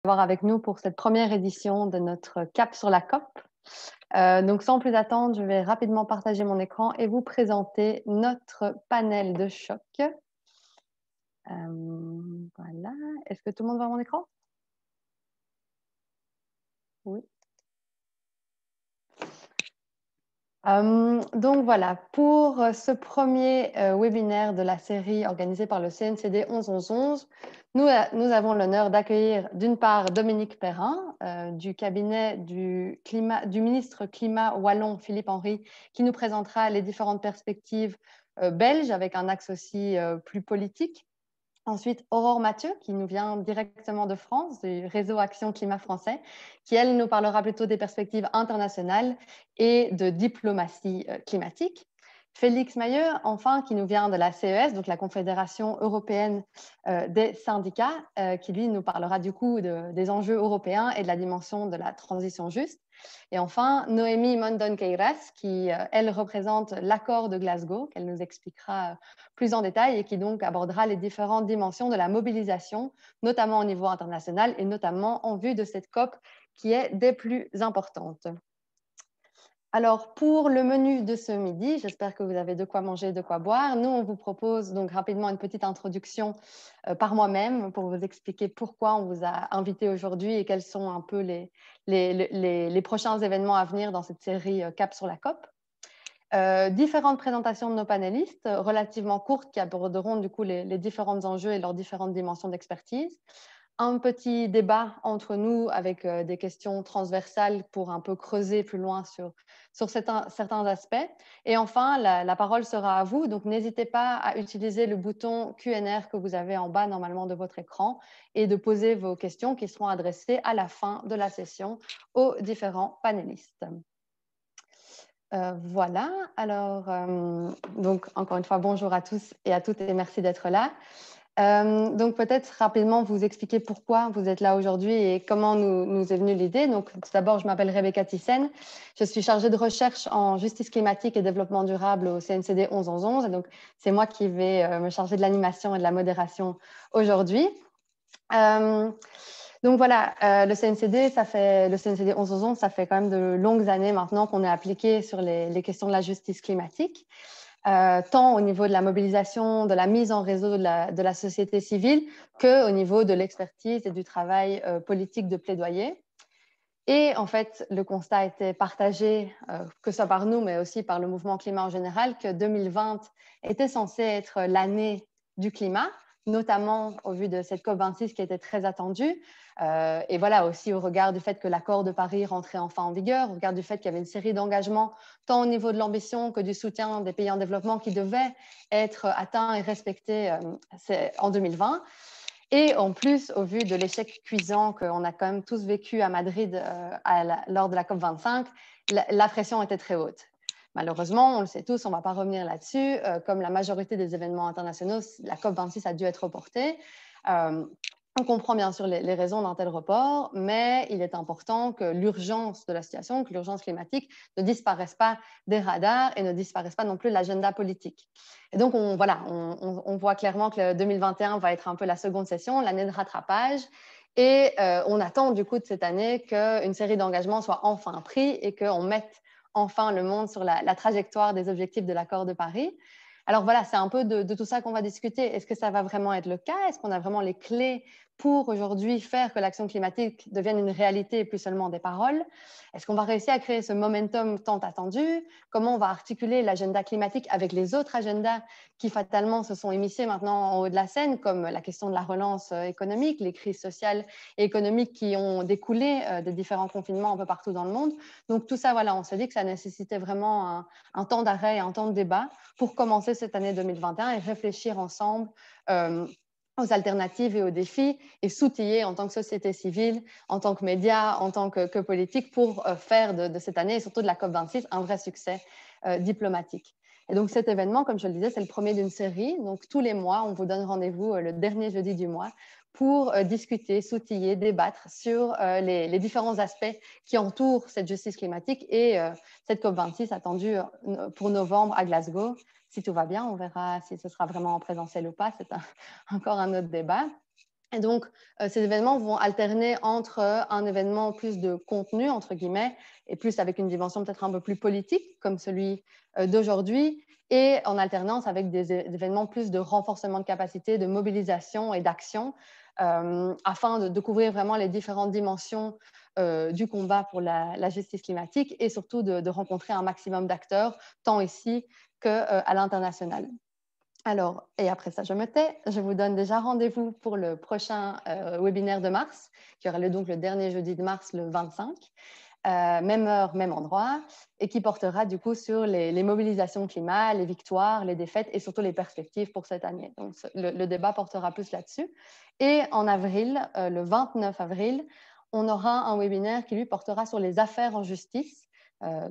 Avoir avec nous pour cette première édition de notre cap sur la COP. Donc sans plus attendre, je vais rapidement partager mon écran et vous présenter notre panel de choc. Voilà. Est-ce que tout le monde voit mon écran? Oui. Donc voilà, pour ce premier webinaire de la série organisée par le CNCD 11-11-11, nous avons l'honneur d'accueillir d'une part Dominique Perrin du cabinet du ministre climat wallon Philippe Henry, qui nous présentera les différentes perspectives belges avec un axe aussi plus politique. Ensuite, Aurore Mathieu, qui nous vient directement de France, du réseau Action Climat français, qui, elle, nous parlera plutôt des perspectives internationales et de diplomatie climatique. Félix Mailleux, enfin, qui nous vient de la CES, donc la Confédération européenne des syndicats, qui, lui, nous parlera du coup des enjeux européens et de la dimension de la transition juste. Et enfin, Noémie Mondon-Queiras, qui, elle, représente l'accord de Glasgow, qu'elle nous expliquera plus en détail et qui donc abordera les différentes dimensions de la mobilisation, notamment au niveau international et notamment en vue de cette COP qui est des plus importantes. Alors, pour le menu de ce midi, j'espère que vous avez de quoi manger, de quoi boire. Nous, on vous propose donc rapidement une petite introduction par moi-même pour vous expliquer pourquoi on vous a invité aujourd'hui et quels sont un peu les prochains événements à venir dans cette série Cap sur la COP. Différentes présentations de nos panélistes, relativement courtes, qui aborderont du coup les différents enjeux et leurs différentes dimensions d'expertise. Un petit débat entre nous avec des questions transversales pour un peu creuser plus loin sur certains aspects. Et enfin, la parole sera à vous, donc n'hésitez pas à utiliser le bouton Q&R que vous avez en bas normalement de votre écran et de poser vos questions qui seront adressées à la fin de la session aux différents panélistes. Voilà, alors, donc encore une fois, bonjour à tous et à toutes et merci d'être là. Donc peut-être rapidement vous expliquer pourquoi vous êtes là aujourd'hui et comment nous est venue l'idée. Donc tout d'abord, je m'appelle Rebecca Thyssen, je suis chargée de recherche en justice climatique et développement durable au CNCD 11-11-11 et donc c'est moi qui vais me charger de l'animation et de la modération aujourd'hui. Donc voilà, le CNCD 11-11-11, ça fait quand même de longues années maintenant qu'on est appliqué sur les questions de la justice climatique, tant au niveau de la mobilisation, de la mise en réseau de la société civile, qu'au niveau de l'expertise et du travail politique de plaidoyer. Et en fait, le constat était partagé, que ce soit par nous, mais aussi par le mouvement climat en général, que 2020 était censé être l'année du climat, notamment au vu de cette COP26 qui était très attendue. Et voilà, aussi au regard du fait que l'accord de Paris rentrait enfin en vigueur, au regard du fait qu'il y avait une série d'engagements, tant au niveau de l'ambition que du soutien des pays en développement qui devaient être atteints et respectés en 2020. Et en plus, au vu de l'échec cuisant qu'on a quand même tous vécu à Madrid lors de la COP25, la pression était très haute. Malheureusement, on le sait tous, on ne va pas revenir là-dessus. Comme la majorité des événements internationaux, la COP26 a dû être reportée. On comprend bien sûr les raisons d'un tel report, mais il est important que l'urgence de la situation, que l'urgence climatique ne disparaisse pas des radars et ne disparaisse pas non plus de l'agenda politique. Et donc, on voit clairement que le 2021 va être un peu la seconde session, l'année de rattrapage. Et on attend du coup de cette année qu'une série d'engagements soit enfin pris et qu'on mette enfin le monde sur la trajectoire des objectifs de l'accord de Paris. Alors voilà, c'est un peu de tout ça qu'on va discuter. Est-ce que ça va vraiment être le cas? Est-ce qu'on a vraiment les clés pour aujourd'hui faire que l'action climatique devienne une réalité et plus seulement des paroles? Est-ce qu'on va réussir à créer ce momentum tant attendu? Comment on va articuler l'agenda climatique avec les autres agendas qui fatalement se sont émissés maintenant en haut de la scène, comme la question de la relance économique, les crises sociales et économiques qui ont découlé des différents confinements un peu partout dans le monde? Donc tout ça, voilà, on s'est dit que ça nécessitait vraiment un temps d'arrêt et un temps de débat pour commencer cette année 2021 et réfléchir ensemble aux alternatives et aux défis et s'outiller en tant que société civile, en tant que médias, en tant que politique pour faire de cette année et surtout de la COP26 un vrai succès diplomatique. Et donc cet événement, comme je le disais, c'est le premier d'une série. Donc tous les mois, on vous donne rendez-vous le dernier jeudi du mois pour discuter, s'outiller, débattre sur les différents aspects qui entourent cette justice climatique et cette COP26 attendue pour novembre à Glasgow. Si tout va bien, on verra si ce sera vraiment en présentiel ou pas. C'est encore un autre débat. Et donc, ces événements vont alterner entre un événement plus de contenu, entre guillemets, et plus avec une dimension peut-être un peu plus politique, comme celui d'aujourd'hui, et en alternance avec des événements plus de renforcement de capacité, de mobilisation et d'action, afin de couvrir vraiment les différentes dimensions du combat pour la justice climatique et surtout de rencontrer un maximum d'acteurs, tant ici qu'à l'international. Alors, et après ça, je me tais. Je vous donne déjà rendez-vous pour le prochain webinaire de mars, qui aura lieu donc le dernier jeudi de mars, le 25. Même heure, même endroit, et qui portera du coup sur les mobilisations climat, les victoires, les défaites et surtout les perspectives pour cette année. Donc, le débat portera plus là-dessus. Et en avril, le 29 avril, on aura un webinaire qui lui portera sur les affaires en justice,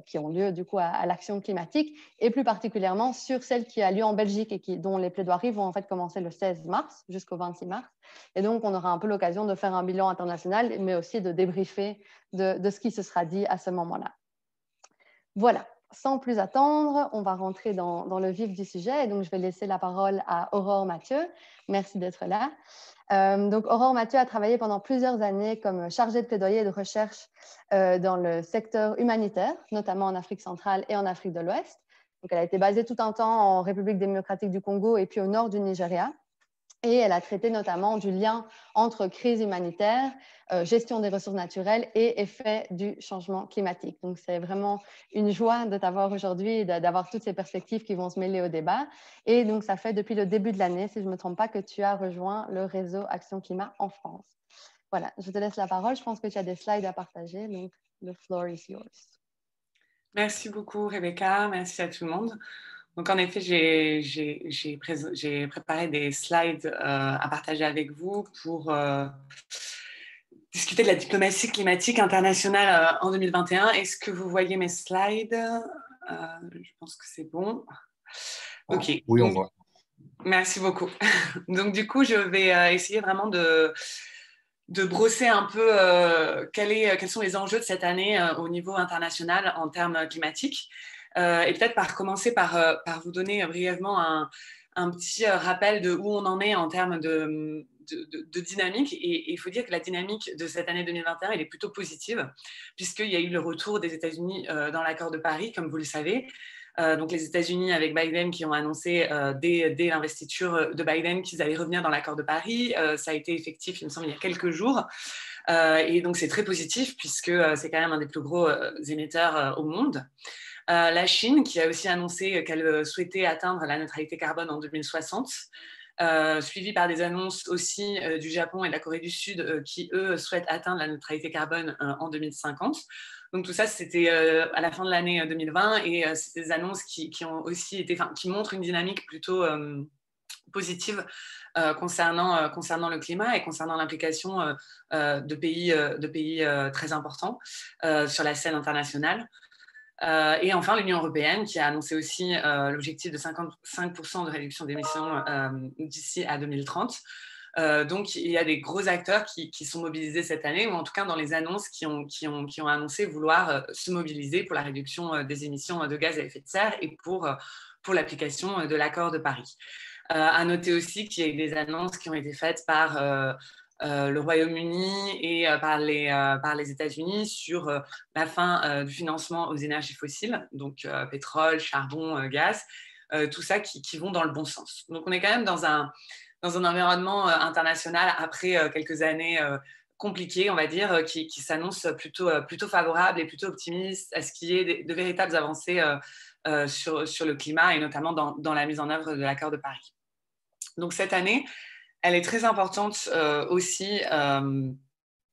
qui ont lieu du coup à l'action climatique, et plus particulièrement sur celle qui a lieu en Belgique et dont les plaidoiries vont en fait commencer le 16 mars jusqu'au 26 mars. Et donc, on aura un peu l'occasion de faire un bilan international, mais aussi de débriefer de ce qui se sera dit à ce moment-là. Voilà, sans plus attendre, on va rentrer dans le vif du sujet. Et donc, je vais laisser la parole à Aurore Mathieu. Merci d'être là. Donc, Aurore Mathieu a travaillé pendant plusieurs années comme chargée de plaidoyer et de recherche dans le secteur humanitaire, notamment en Afrique centrale et en Afrique de l'Ouest. Donc, elle a été basée tout un temps en République démocratique du Congo et puis au nord du Nigeria. Et elle a traité notamment du lien entre crise humanitaire, gestion des ressources naturelles et effet du changement climatique. Donc, c'est vraiment une joie de t'avoir aujourd'hui et d'avoir toutes ces perspectives qui vont se mêler au débat. Et donc, ça fait depuis le début de l'année, si je ne me trompe pas, que tu as rejoint le réseau Action Climat en France. Voilà, je te laisse la parole. Je pense que tu as des slides à partager, donc the floor is yours. Merci beaucoup, Rebecca. Merci à tout le monde. Donc, en effet, j'ai préparé des slides à partager avec vous pour discuter de la diplomatie climatique internationale en 2021. Est-ce que vous voyez mes slides? Je pense que c'est bon. OK. Oui, on voit. Merci beaucoup. Donc, du coup, je vais essayer vraiment de brosser un peu quels sont les enjeux de cette année au niveau international en termes climatiques. Et peut-être commencer par vous donner brièvement un petit rappel de où on en est en termes de dynamique. Et il faut dire que la dynamique de cette année 2021, elle est plutôt positive, puisqu'il y a eu le retour des États-Unis dans l'accord de Paris, comme vous le savez. Donc les États-Unis avec Biden qui ont annoncé dès l'investiture de Biden qu'ils allaient revenir dans l'accord de Paris. Ça a été effectif, il me semble, il y a quelques jours. Et donc c'est très positif puisque c'est quand même un des plus gros émetteurs au monde. La Chine qui a aussi annoncé qu'elle souhaitait atteindre la neutralité carbone en 2060. Suivi par des annonces aussi du Japon et de la Corée du Sud qui, eux, souhaitent atteindre la neutralité carbone en 2050. Donc tout ça, c'était à la fin de l'année 2020 et c'est des annonces qui ont aussi été, qui montrent une dynamique plutôt positive concernant le climat et concernant l'implication de pays très importants sur la scène internationale. Et enfin, l'Union européenne qui a annoncé aussi l'objectif de 55% de réduction d'émissions d'ici à 2030. Donc, il y a des gros acteurs qui sont mobilisés cette année, ou en tout cas dans les annonces qui ont annoncé vouloir se mobiliser pour la réduction des émissions de gaz à effet de serre et pour l'application de l'accord de Paris. À noter aussi qu'il y a eu des annonces qui ont été faites par le Royaume-Uni et par les États-Unis sur la fin du financement aux énergies fossiles, donc pétrole, charbon, gaz, tout ça qui vont dans le bon sens. Donc on est quand même dans un environnement international après quelques années compliquées, on va dire, qui s'annonce plutôt favorable et plutôt optimiste à ce qu'il y ait de véritables avancées sur le climat et notamment dans la mise en œuvre de l'accord de Paris. Donc cette année, elle est très importante aussi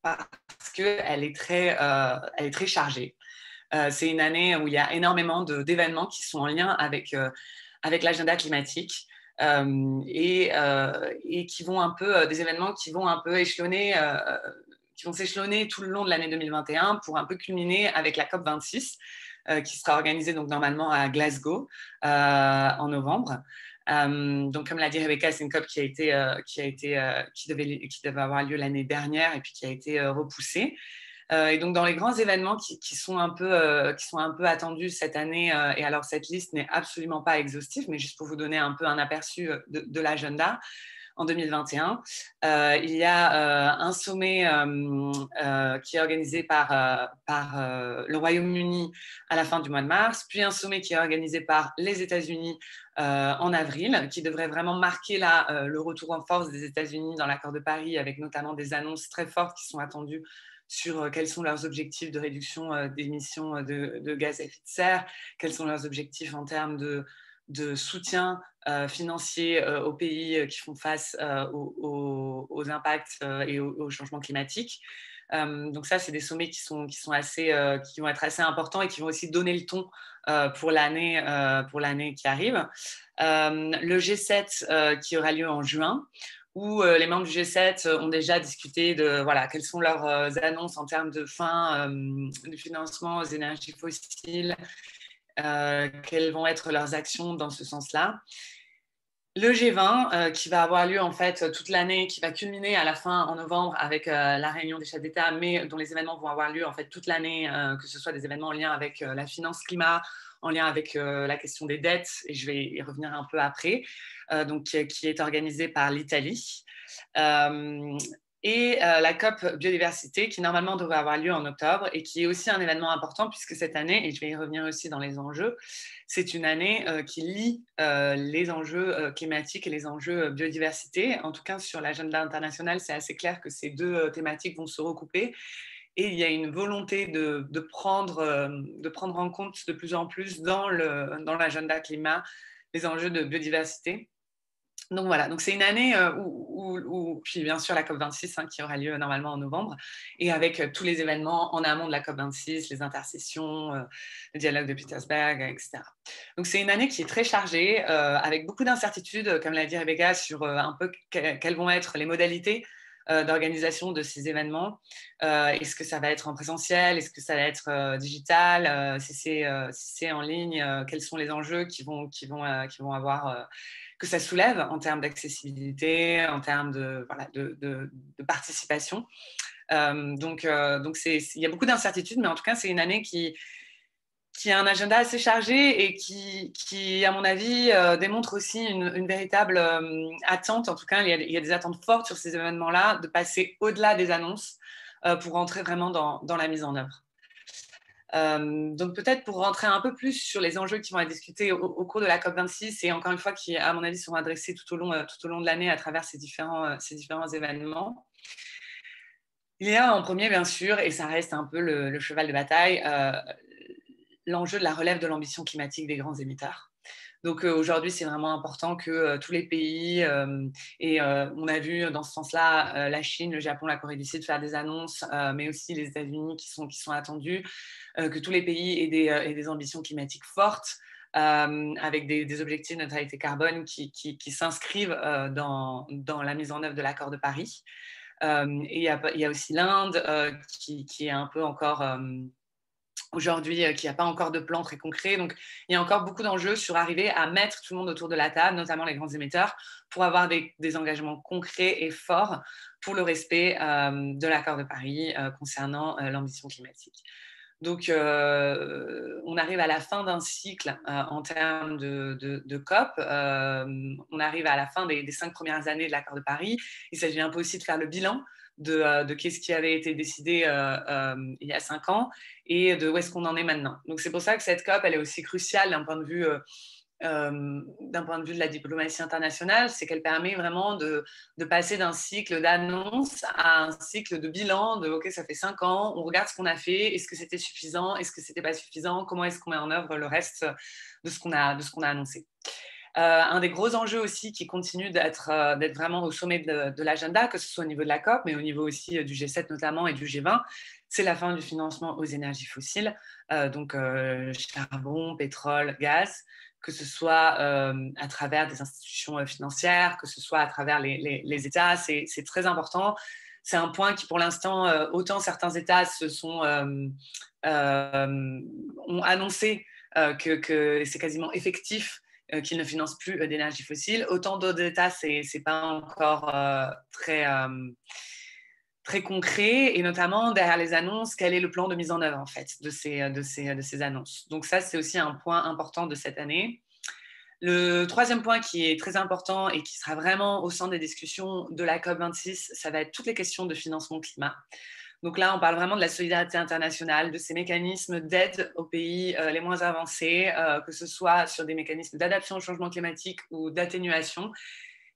parce qu'elle est très chargée. C'est une année où il y a énormément d'événements qui sont en lien avec l'agenda climatique et qui vont un peu, des événements qui vont un peu qui vont s'échelonner tout le long de l'année 2021 pour un peu culminer avec la COP26 qui sera organisée donc normalement à Glasgow en novembre. Donc, comme l'a dit Rebecca, c'est une COP qui devait avoir lieu l'année dernière et puis qui a été repoussée. Et donc, dans les grands événements qui sont un peu attendus cette année, et alors cette liste n'est absolument pas exhaustive, mais juste pour vous donner un peu un aperçu de l'agenda, en 2021. Il y a un sommet qui est organisé par le Royaume-Uni à la fin du mois de mars, puis un sommet qui est organisé par les États-Unis en avril, qui devrait vraiment marquer le retour en force des États-Unis dans l'accord de Paris, avec notamment des annonces très fortes qui sont attendues sur quels sont leurs objectifs de réduction d'émissions de gaz à effet de serre, quels sont leurs objectifs en termes de soutien financier aux pays qui font face aux impacts et au changement climatique. Donc ça, c'est des sommets qui vont être assez importants et qui vont aussi donner le ton pour l'année qui arrive. Le G7 qui aura lieu en juin, où les membres du G7 ont déjà discuté de quelles sont leurs annonces en termes de fin du financement aux énergies fossiles, quelles vont être leurs actions dans ce sens-là. Le G20 qui va avoir lieu en fait toute l'année, qui va culminer à la fin en novembre avec la réunion des chefs d'État, mais dont les événements vont avoir lieu en fait toute l'année, que ce soit des événements en lien avec la finance climat, en lien avec la question des dettes, et je vais y revenir un peu après, donc qui est organisé par l'Italie. Et la COP biodiversité qui normalement devrait avoir lieu en octobre et qui est aussi un événement important puisque cette année, et je vais y revenir aussi dans les enjeux, c'est une année qui lie les enjeux climatiques et les enjeux biodiversité. En tout cas, sur l'agenda international, c'est assez clair que ces deux thématiques vont se recouper. Et il y a une volonté de prendre en compte de plus en plus dans l'agenda climat les enjeux de biodiversité. Donc voilà, donc c'est une année puis bien sûr la COP26 qui aura lieu normalement en novembre, et avec tous les événements en amont de la COP26, les intercessions, le dialogue de Petersberg, etc. Donc c'est une année qui est très chargée, avec beaucoup d'incertitudes, comme l'a dit Rebecca, sur un peu quelles vont être les modalités d'organisation de ces événements. Est-ce que ça va être en présentiel? Est-ce que ça va être digital? Si c'est en ligne, quels sont les enjeux qui vont avoir que ça soulève en termes d'accessibilité, en termes de participation. Donc il y a beaucoup d'incertitudes, mais en tout cas, c'est une année qui a un agenda assez chargé et qui à mon avis, démontre aussi une véritable attente. En tout cas, il y a des attentes fortes sur ces événements-là, de passer au-delà des annonces pour rentrer vraiment dans la mise en œuvre. Donc peut-être pour rentrer un peu plus sur les enjeux qui vont être discutés au cours de la COP26 et encore une fois qui, à mon avis, seront adressés tout au long de l'année à travers ces différents événements. Il y a en premier, bien sûr, et ça reste un peu le cheval de bataille, l'enjeu de la relève de l'ambition climatique des grands émetteurs. Donc aujourd'hui, c'est vraiment important que tous les pays, et on a vu dans ce sens-là la Chine, le Japon, la Corée du Sud faire des annonces, mais aussi les États-Unis qui sont attendus, que tous les pays aient des ambitions climatiques fortes, avec des objectifs de neutralité carbone qui s'inscrivent dans la mise en œuvre de l'accord de Paris. Et il y a aussi l'Inde qui est un peu encore... aujourd'hui, qui n'a pas encore de plan très concret. Donc, il y a encore beaucoup d'enjeux sur arriver à mettre tout le monde autour de la table, notamment les grands émetteurs, pour avoir des engagements concrets et forts pour le respect de l'accord de Paris concernant l'ambition climatique. Donc, on arrive à la fin d'un cycle en termes de COP. On arrive à la fin des 5 premières années de l'accord de Paris. Il s'agit un peu aussi de faire le bilan de qu'est-ce qui avait été décidé il y a 5 ans et de où est-ce qu'on en est maintenant. Donc, c'est pour ça que cette COP, elle est aussi cruciale d'un point de vue de la diplomatie internationale, c'est qu'elle permet vraiment de passer d'un cycle d'annonce à un cycle de bilan, de OK, ça fait 5 ans, on regarde ce qu'on a fait, est-ce que c'était suffisant, est-ce que c'était pas suffisant, comment est-ce qu'on met en œuvre le reste de ce qu'on a annoncé. Un des gros enjeux aussi qui continue d'être vraiment au sommet de l'agenda, que ce soit au niveau de la COP, mais au niveau aussi du G7 notamment et du G20, c'est la fin du financement aux énergies fossiles, donc charbon, pétrole, gaz, que ce soit à travers des institutions financières, que ce soit à travers les États. C'est très important. C'est un point qui, pour l'instant, autant certains États ont annoncé que c'est quasiment effectif qu'ils ne financent plus d'énergie fossile. Autant d'autres États, ce n'est pas encore très concret, et notamment derrière les annonces, quel est le plan de mise en œuvre en fait de ces annonces. Donc ça, c'est aussi un point important de cette année. Le troisième point qui est très important et qui sera vraiment au centre des discussions de la COP26, ça va être toutes les questions de financement climat. Donc là, on parle vraiment de la solidarité internationale, de ces mécanismes d'aide aux pays les moins avancés, que ce soit sur des mécanismes d'adaptation au changement climatique ou d'atténuation.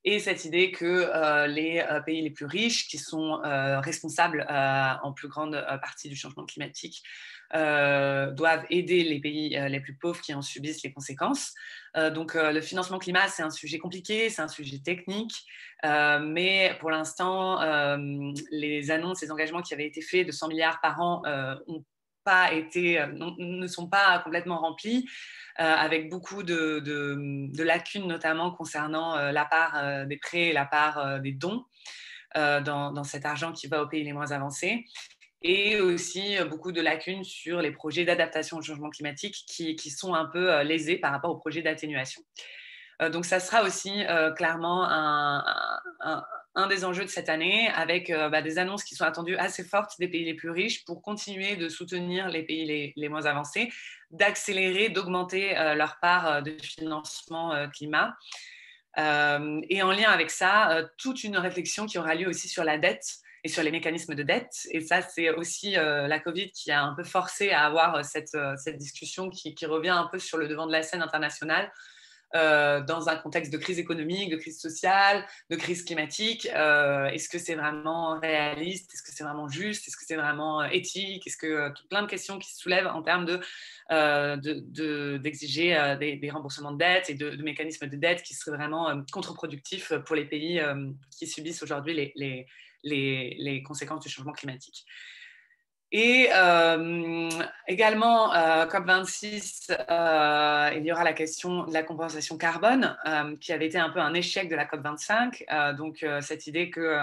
Et cette idée que les pays les plus riches, qui sont responsables en plus grande partie du changement climatique, doivent aider les pays les plus pauvres qui en subissent les conséquences. Donc le financement climat, c'est un sujet compliqué, c'est un sujet technique, mais pour l'instant, les annonces, les engagements qui avaient été faits de 100 milliards par an ne sont pas complètement remplis, avec beaucoup de lacunes, notamment concernant la part des prêts et la part des dons dans cet argent qui va aux pays les moins avancés. Et aussi beaucoup de lacunes sur les projets d'adaptation au changement climatique qui sont un peu lésés par rapport aux projets d'atténuation. Donc ça sera aussi clairement un des enjeux de cette année, avec des annonces qui sont attendues assez fortes des pays les plus riches pour continuer de soutenir les pays les moins avancés, d'accélérer, d'augmenter leur part de financement climat. Et en lien avec ça, toute une réflexion qui aura lieu aussi sur la dette et sur les mécanismes de dette. Et ça, c'est aussi la Covid qui a un peu forcé à avoir cette discussion qui revient un peu sur le devant de la scène internationale, dans un contexte de crise économique, de crise sociale, de crise climatique. Est-ce que c'est vraiment réaliste? Est-ce que c'est vraiment juste? Est-ce que c'est vraiment éthique? Est-ce que plein de questions qui se soulèvent en termes d'exiger des remboursements de dettes et de mécanismes de dette qui seraient vraiment contre-productifs pour les pays qui subissent aujourd'hui les conséquences du changement climatique. Et également, COP26, il y aura la question de la compensation carbone, qui avait été un peu un échec de la COP25. Donc, cette idée que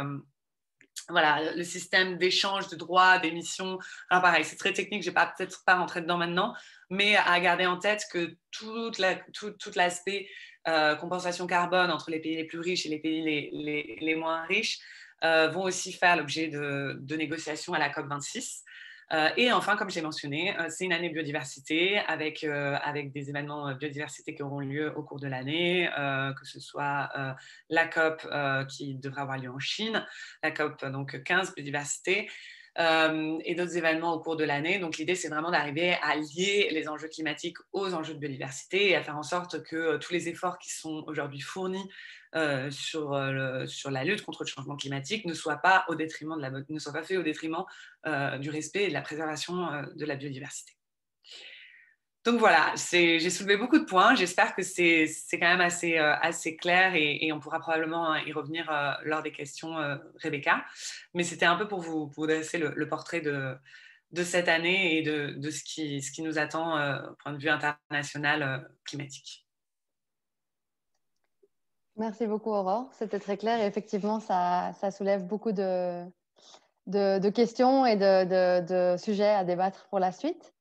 voilà, le système d'échange de droits d'émission, enfin, pareil, c'est très technique, je ne vais peut-être pas rentrer dedans maintenant, mais à garder en tête que tout l'aspect compensation carbone entre les pays les plus riches et les pays les moins riches vont aussi faire l'objet de négociations à la COP26. Et enfin, comme j'ai mentionné, c'est une année biodiversité avec des événements biodiversité qui auront lieu au cours de l'année, que ce soit la COP qui devra avoir lieu en Chine, la COP donc 15 biodiversité, et d'autres événements au cours de l'année. Donc l'idée, c'est vraiment d'arriver à lier les enjeux climatiques aux enjeux de biodiversité et à faire en sorte que tous les efforts qui sont aujourd'hui fournis sur la lutte contre le changement climatique ne soient pas faits au détriment du respect et de la préservation de la biodiversité. Donc voilà, j'ai soulevé beaucoup de points. J'espère que c'est quand même assez clair et on pourra probablement y revenir lors des questions, Rebecca. Mais c'était un peu pour vous dresser le portrait de cette année et de ce qui nous attend au point de vue international climatique. Merci beaucoup, Aurore. C'était très clair et effectivement, ça soulève beaucoup de questions et de sujets à débattre pour la suite.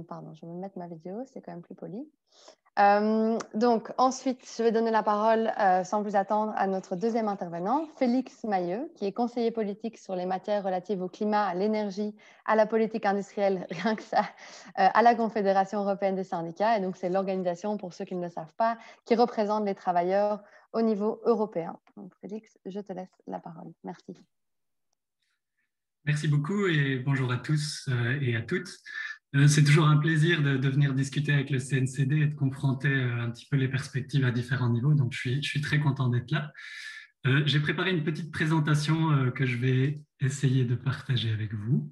Pardon, je vais me mettre ma vidéo, c'est quand même plus poli. Donc, ensuite, je vais donner la parole sans plus attendre à notre deuxième intervenant, Félix Mailleux, qui est conseiller politique sur les matières relatives au climat, à l'énergie, à la politique industrielle, rien que ça, à la Confédération européenne des syndicats. Et donc, c'est l'organisation, pour ceux qui ne le savent pas, qui représente les travailleurs au niveau européen. Donc, Félix, je te laisse la parole. Merci. Merci beaucoup et bonjour à tous et à toutes. C'est toujours un plaisir de venir discuter avec le CNCD et de confronter un petit peu les perspectives à différents niveaux. Donc, je suis très content d'être là. J'ai préparé une petite présentation que je vais essayer de partager avec vous.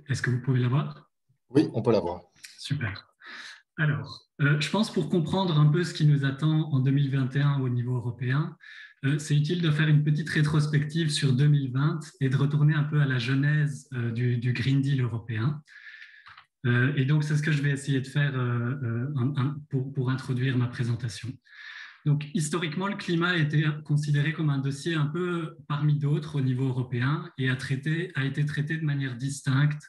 Est-ce que vous pouvez la voir? Oui, on peut la voir. Super. Alors, je pense pour comprendre un peu ce qui nous attend en 2021 au niveau européen, c'est utile de faire une petite rétrospective sur 2020 et de retourner un peu à la genèse du Green Deal européen. Et donc, c'est ce que je vais essayer de faire pour introduire ma présentation. Donc, historiquement, le climat a été considéré comme un dossier un peu parmi d'autres au niveau européen et a été traité de manière distincte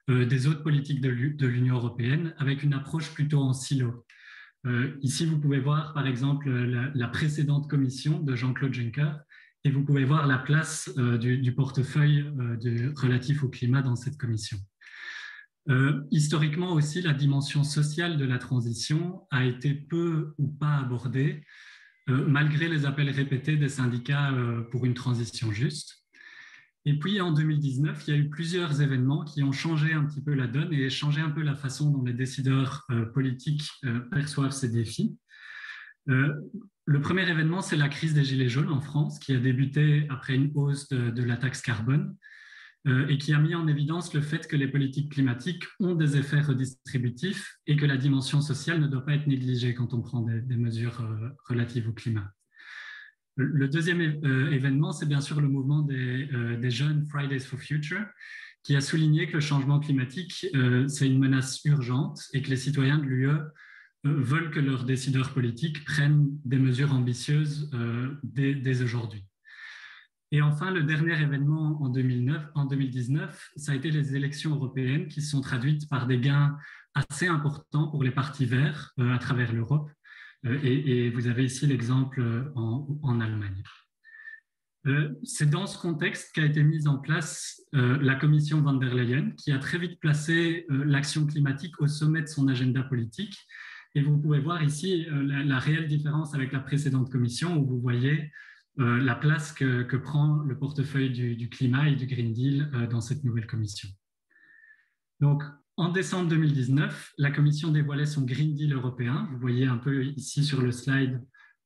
des autres politiques de l'Union européenne avec une approche plutôt en silo. Ici, vous pouvez voir par exemple la précédente commission de Jean-Claude Juncker Et vous pouvez voir la place du portefeuille relatif au climat dans cette commission. Historiquement aussi, la dimension sociale de la transition a été peu ou pas abordée, malgré les appels répétés des syndicats pour une transition juste. Et puis en 2019, il y a eu plusieurs événements qui ont changé un petit peu la donne et changé un peu la façon dont les décideurs politiques perçoivent ces défis. Le premier événement, c'est la crise des Gilets jaunes en France, qui a débuté après une hausse de la taxe carbone et qui a mis en évidence le fait que les politiques climatiques ont des effets redistributifs et que la dimension sociale ne doit pas être négligée quand on prend des mesures relatives au climat. Le deuxième événement, c'est bien sûr le mouvement des jeunes Fridays for Future, qui a souligné que le changement climatique, c'est une menace urgente et que les citoyens de l'UE veulent que leurs décideurs politiques prennent des mesures ambitieuses dès aujourd'hui. Et enfin, le dernier événement en 2019, ça a été les élections européennes qui se sont traduites par des gains assez importants pour les partis verts à travers l'Europe. Et vous avez ici l'exemple en Allemagne. C'est dans ce contexte qu'a été mise en place la commission von der Leyen, qui a très vite placé l'action climatique au sommet de son agenda politique. Et vous pouvez voir ici la réelle différence avec la précédente commission, où vous voyez la place que prend le portefeuille du climat et du Green Deal dans cette nouvelle commission. Donc, en décembre 2019, la Commission dévoilait son Green Deal européen. Vous voyez un peu ici sur le slide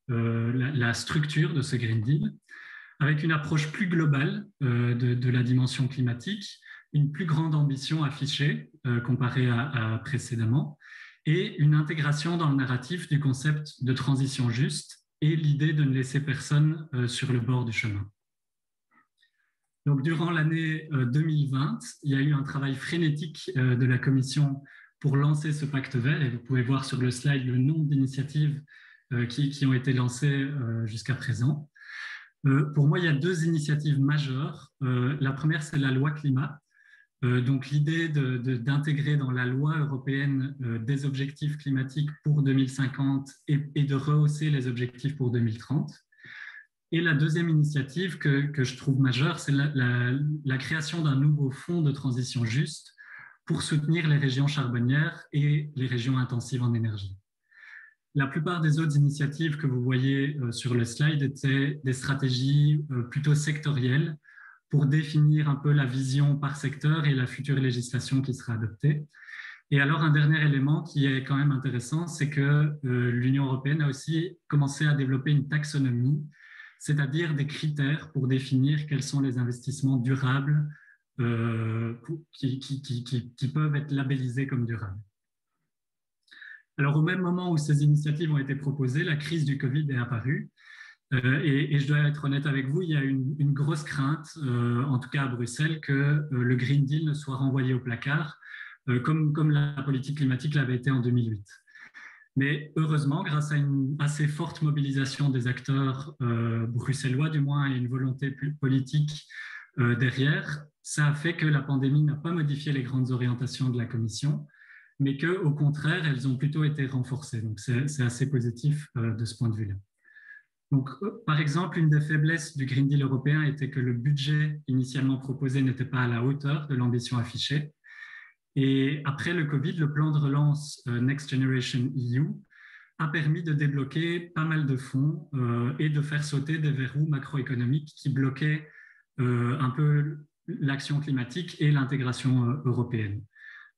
la structure de ce Green Deal, avec une approche plus globale de la dimension climatique, une plus grande ambition affichée comparée à précédemment, et une intégration dans le narratif du concept de transition juste et l'idée de ne laisser personne sur le bord du chemin. Donc, durant l'année 2020, il y a eu un travail frénétique de la Commission pour lancer ce pacte vert, et vous pouvez voir sur le slide le nombre d'initiatives qui ont été lancées jusqu'à présent. Pour moi, il y a deux initiatives majeures. La première, c'est la loi climat. Donc, l'idée d'intégrer dans la loi européenne des objectifs climatiques pour 2050 et de rehausser les objectifs pour 2030. Et la deuxième initiative que je trouve majeure, c'est la création d'un nouveau fonds de transition juste pour soutenir les régions charbonnières et les régions intensives en énergie. La plupart des autres initiatives que vous voyez sur le slide étaient des stratégies plutôt sectorielles pour définir un peu la vision par secteur et la future législation qui sera adoptée. Et alors, un dernier élément qui est quand même intéressant, c'est que l'Union européenne a aussi commencé à développer une taxonomie, c'est-à-dire des critères pour définir quels sont les investissements durables qui peuvent être labellisés comme durables. Alors, au même moment où ces initiatives ont été proposées, la crise du Covid est apparue. Et je dois être honnête avec vous, il y a une grosse crainte, en tout cas à Bruxelles, que le Green Deal ne soit renvoyé au placard, comme la politique climatique l'avait été en 2008. Mais heureusement, grâce à une assez forte mobilisation des acteurs bruxellois, du moins, et une volonté plus politique derrière, ça a fait que la pandémie n'a pas modifié les grandes orientations de la Commission, mais qu'au contraire, elles ont plutôt été renforcées. Donc, c'est assez positif de ce point de vue-là. Donc, par exemple, une des faiblesses du Green Deal européen était que le budget initialement proposé n'était pas à la hauteur de l'ambition affichée. Et après le Covid, le plan de relance Next Generation EU a permis de débloquer pas mal de fonds et de faire sauter des verrous macroéconomiques qui bloquaient un peu l'action climatique et l'intégration européenne.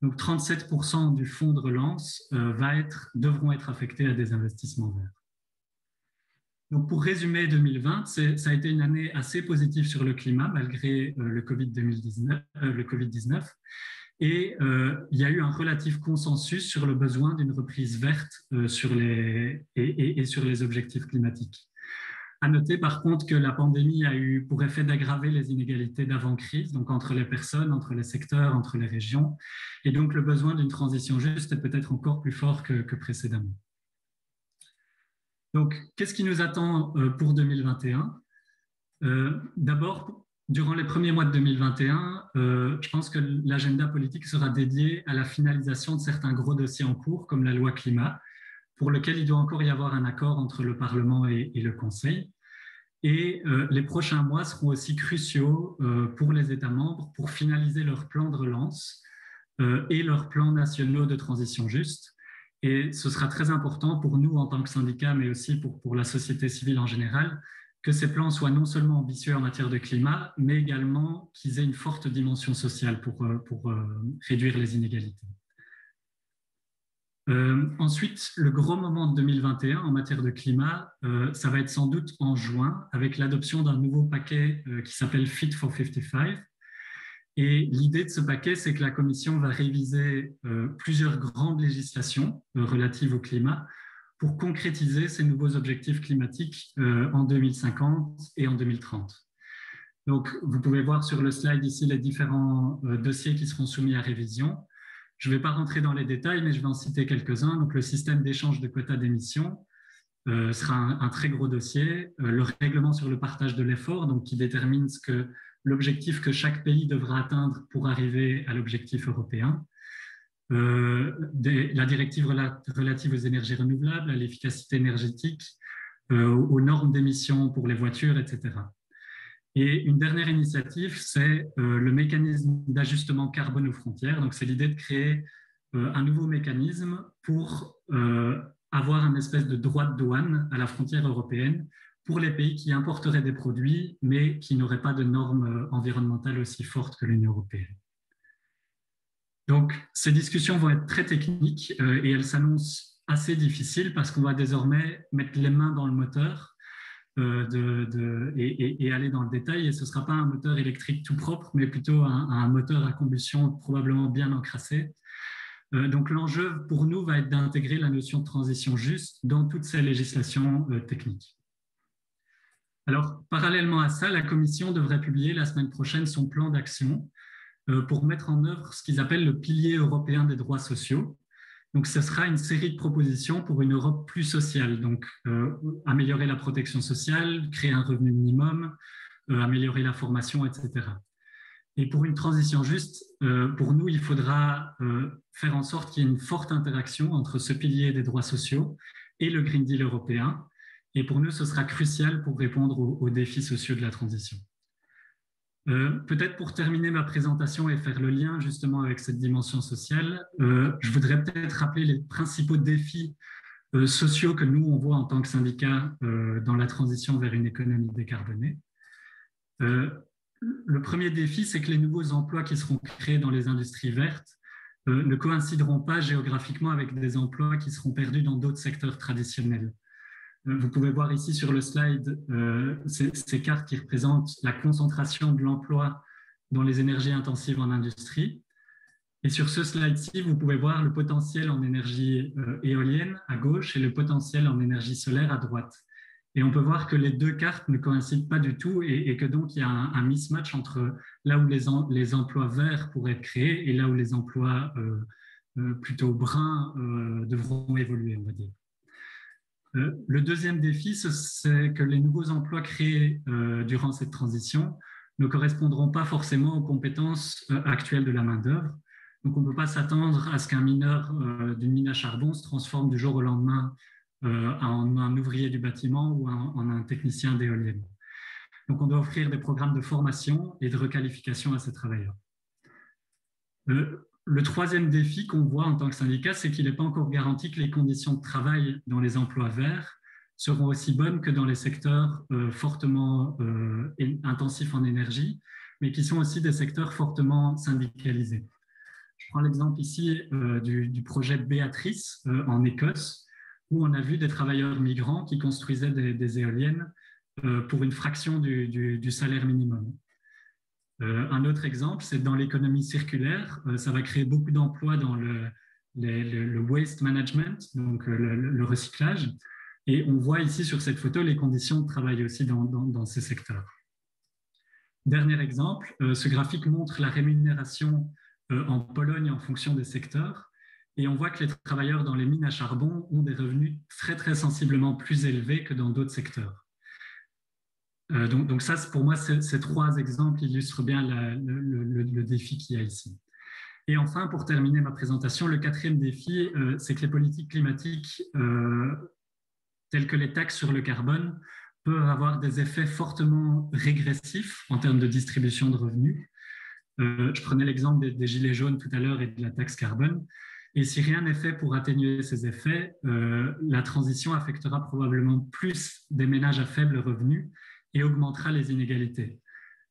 Donc, 37% du fonds de relance devront être affectés à des investissements verts. Donc, pour résumer 2020, ça a été une année assez positive sur le climat, malgré le Covid-19. Et il y a eu un relatif consensus sur le besoin d'une reprise verte sur les objectifs climatiques. À noter par contre que la pandémie a eu pour effet d'aggraver les inégalités d'avant-crise, donc entre les personnes, entre les secteurs, entre les régions. Et donc, le besoin d'une transition juste est peut-être encore plus fort que précédemment. Donc, qu'est-ce qui nous attend pour 2021 ? D'abord, durant les premiers mois de 2021, je pense que l'agenda politique sera dédié à la finalisation de certains gros dossiers en cours, comme la loi climat, pour lequel il doit encore y avoir un accord entre le Parlement et le Conseil. Et les prochains mois seront aussi cruciaux pour les États membres pour finaliser leur plan de relance et leurs plans nationaux de transition juste. Et ce sera très important pour nous en tant que syndicat, mais aussi pour la société civile en général, que ces plans soient non seulement ambitieux en matière de climat, mais également qu'ils aient une forte dimension sociale pour réduire les inégalités. Ensuite, le gros moment de 2021 en matière de climat, ça va être sans doute en juin, avec l'adoption d'un nouveau paquet qui s'appelle Fit for 55. Et l'idée de ce paquet, c'est que la Commission va réviser plusieurs grandes législations relatives au climat pour concrétiser ces nouveaux objectifs climatiques en 2050 et en 2030. Donc, vous pouvez voir sur le slide ici les différents dossiers qui seront soumis à révision. Je ne vais pas rentrer dans les détails, mais je vais en citer quelques-uns. Donc, le système d'échange de quotas d'émissions sera un très gros dossier. Le règlement sur le partage de l'effort, donc qui détermine l'objectif que chaque pays devra atteindre pour arriver à l'objectif européen. La directive relative aux énergies renouvelables, à l'efficacité énergétique, aux normes d'émissions pour les voitures, etc. Et une dernière initiative, c'est le mécanisme d'ajustement carbone aux frontières. Donc, c'est l'idée de créer un nouveau mécanisme pour avoir un espèce de droit de douane à la frontière européenne pour les pays qui importeraient des produits, mais qui n'auraient pas de normes environnementales aussi fortes que l'Union européenne. Donc, ces discussions vont être très techniques et elles s'annoncent assez difficiles parce qu'on va désormais mettre les mains dans le moteur et aller dans le détail. Et ce ne sera pas un moteur électrique tout propre, mais plutôt un moteur à combustion probablement bien encrassé. Donc, l'enjeu pour nous va être d'intégrer la notion de transition juste dans toutes ces législations techniques. Alors, parallèlement à ça, la Commission devrait publier la semaine prochaine son plan d'action pour mettre en œuvre ce qu'ils appellent le pilier européen des droits sociaux. Donc, ce sera une série de propositions pour une Europe plus sociale. Donc, améliorer la protection sociale, créer un revenu minimum, améliorer la formation, etc. Et pour une transition juste, pour nous, il faudra faire en sorte qu'il y ait une forte interaction entre ce pilier des droits sociaux et le Green Deal européen. Et pour nous, ce sera crucial pour répondre aux défis sociaux de la transition. Peut-être pour terminer ma présentation et faire le lien justement avec cette dimension sociale, je voudrais peut-être rappeler les principaux défis sociaux que nous, on voit en tant que syndicat dans la transition vers une économie décarbonée. Le premier défi, c'est que les nouveaux emplois qui seront créés dans les industries vertes ne coïncideront pas géographiquement avec des emplois qui seront perdus dans d'autres secteurs traditionnels. Vous pouvez voir ici sur le slide ces cartes qui représentent la concentration de l'emploi dans les énergies intensives en industrie. Et sur ce slide-ci, vous pouvez voir le potentiel en énergie éolienne à gauche et le potentiel en énergie solaire à droite. Et on peut voir que les deux cartes ne coïncident pas du tout et que donc il y a un mismatch entre là où les emplois verts pourraient être créés et là où les emplois plutôt bruns devront évoluer, on va dire. Le deuxième défi, c'est que les nouveaux emplois créés durant cette transition ne correspondront pas forcément aux compétences actuelles de la main-d'œuvre. Donc, on ne peut pas s'attendre à ce qu'un mineur d'une mine à charbon se transforme du jour au lendemain en un ouvrier du bâtiment ou en un technicien d'éolienne. Donc, on doit offrir des programmes de formation et de requalification à ces travailleurs. Le troisième défi qu'on voit en tant que syndicat, c'est qu'il n'est pas encore garanti que les conditions de travail dans les emplois verts seront aussi bonnes que dans les secteurs fortement intensifs en énergie, mais qui sont aussi des secteurs fortement syndicalisés. Je prends l'exemple ici du projet Béatrice en Écosse, où on a vu des travailleurs migrants qui construisaient des éoliennes pour une fraction du salaire minimum. Un autre exemple, c'est dans l'économie circulaire. Ça va créer beaucoup d'emplois dans le waste management, donc le recyclage. Et on voit ici sur cette photo les conditions de travail aussi dans ces secteurs. Dernier exemple, ce graphique montre la rémunération en Pologne en fonction des secteurs. Et on voit que les travailleurs dans les mines à charbon ont des revenus très, très sensiblement plus élevés que dans d'autres secteurs. Donc ça, pour moi, ces trois exemples illustrent bien le défi qu'il y a ici. Et enfin, pour terminer ma présentation, le quatrième défi, c'est que les politiques climatiques, telles que les taxes sur le carbone, peuvent avoir des effets fortement régressifs en termes de distribution de revenus. Je prenais l'exemple des gilets jaunes tout à l'heure et de la taxe carbone. Et si rien n'est fait pour atténuer ces effets, la transition affectera probablement plus des ménages à faible revenu et augmentera les inégalités.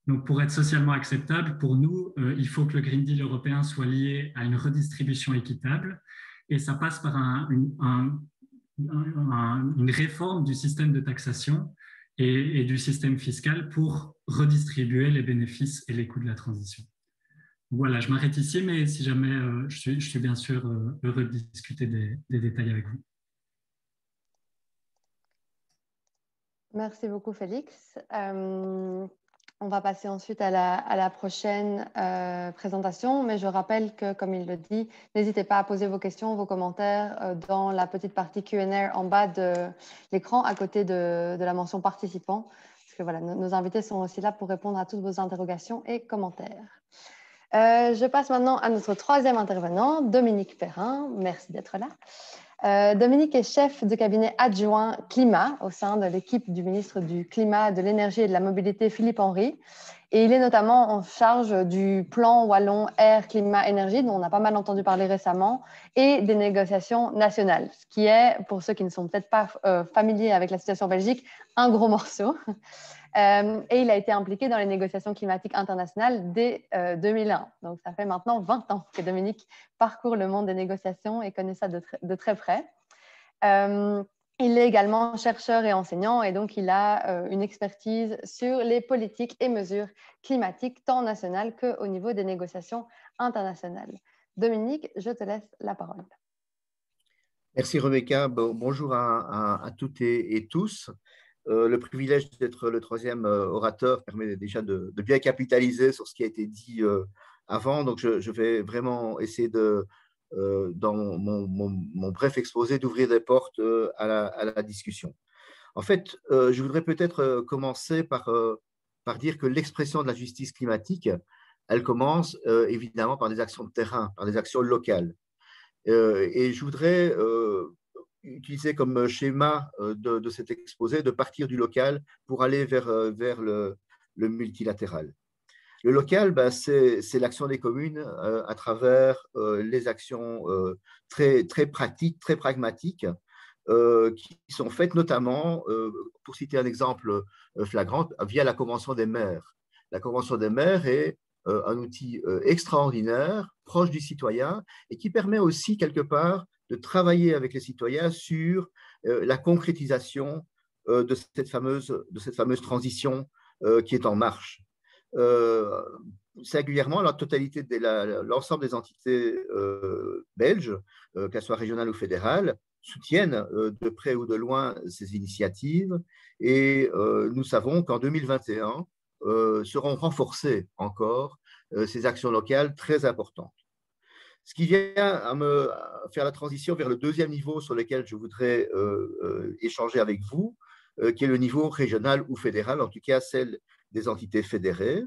Donc, pour être socialement acceptable, pour nous, il faut que le Green Deal européen soit lié à une redistribution équitable. Et ça passe par une réforme du système de taxation et du système fiscal pour redistribuer les bénéfices et les coûts de la transition. Voilà, je m'arrête ici, mais si jamais, je suis bien sûr heureux de discuter des détails avec vous. Merci beaucoup, Félix. On va passer ensuite à la prochaine présentation, mais je rappelle que, comme il le dit, n'hésitez pas à poser vos questions, vos commentaires dans la petite partie Q&A en bas de l'écran, à côté de la mention participants, parce que voilà, nos invités sont aussi là pour répondre à toutes vos interrogations et commentaires. Je passe maintenant à notre troisième intervenant, Dominique Perrin. Merci d'être là. Dominique est chef de cabinet adjoint climat au sein de l'équipe du ministre du Climat, de l'Énergie et de la Mobilité, Philippe Henry. Et il est notamment en charge du plan Wallon Air, Climat, Énergie, dont on a pas mal entendu parler récemment, et des négociations nationales, ce qui est, pour ceux qui ne sont peut-être pas familiers avec la situation en Belgique, un gros morceau. Et il a été impliqué dans les négociations climatiques internationales dès 2001. Donc, ça fait maintenant 20 ans que Dominique parcourt le monde des négociations et connaît ça de très près. Il est également chercheur et enseignant, et donc il a une expertise sur les politiques et mesures climatiques, tant nationales qu'au niveau des négociations internationales. Dominique, je te laisse la parole. Merci Rebecca. Bonjour à toutes et tous. Le privilège d'être le troisième orateur permet déjà de bien capitaliser sur ce qui a été dit avant. Donc, je vais vraiment essayer dans mon bref exposé, d'ouvrir des portes à la discussion. En fait, je voudrais peut-être commencer par dire que l'expression de la justice climatique, elle commence évidemment par des actions de terrain, par des actions locales. Et je voudrais utiliser comme schéma de cet exposé de partir du local pour aller vers le multilatéral. Le local, c'est l'action des communes à travers les actions très pratiques, très pragmatiques, qui sont faites notamment, pour citer un exemple flagrant, via la Convention des maires. La Convention des maires est un outil extraordinaire, proche du citoyen, et qui permet aussi, quelque part, de travailler avec les citoyens sur la concrétisation de cette fameuse transition qui est en marche. Singulièrement, la totalité l'ensemble des entités belges, qu'elles soient régionales ou fédérales, soutiennent de près ou de loin ces initiatives, et nous savons qu'en 2021 seront renforcées encore ces actions locales très importantes. Ce qui vient à me faire la transition vers le deuxième niveau sur lequel je voudrais échanger avec vous, qui est le niveau régional ou fédéral, en tout cas celle des entités fédérées,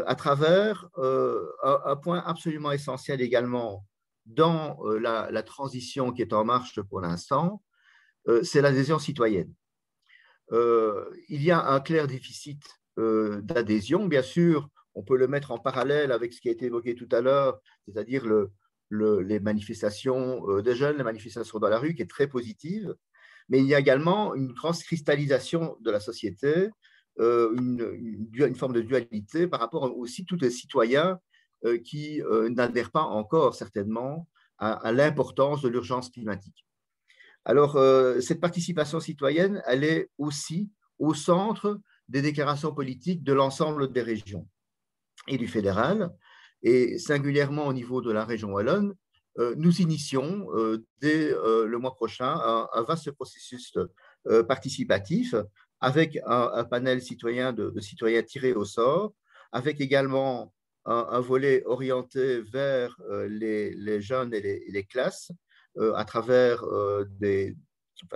à travers un point absolument essentiel également dans la transition qui est en marche pour l'instant, c'est l'adhésion citoyenne. Il y a un clair déficit d'adhésion, bien sûr. On peut le mettre en parallèle avec ce qui a été évoqué tout à l'heure, c'est-à-dire les manifestations des jeunes, les manifestations dans la rue, qui est très positive. Mais il y a également une transcristallisation de la société, une forme de dualité par rapport aussi à tous les citoyens qui n'adhèrent pas encore certainement à l'importance de l'urgence climatique. Alors, cette participation citoyenne, elle est aussi au centre des déclarations politiques de l'ensemble des régions et du fédéral, et singulièrement au niveau de la région wallonne, nous initions dès le mois prochain un vaste processus participatif avec un panel citoyen de citoyens tirés au sort, avec également un volet orienté vers les jeunes et les classes, à travers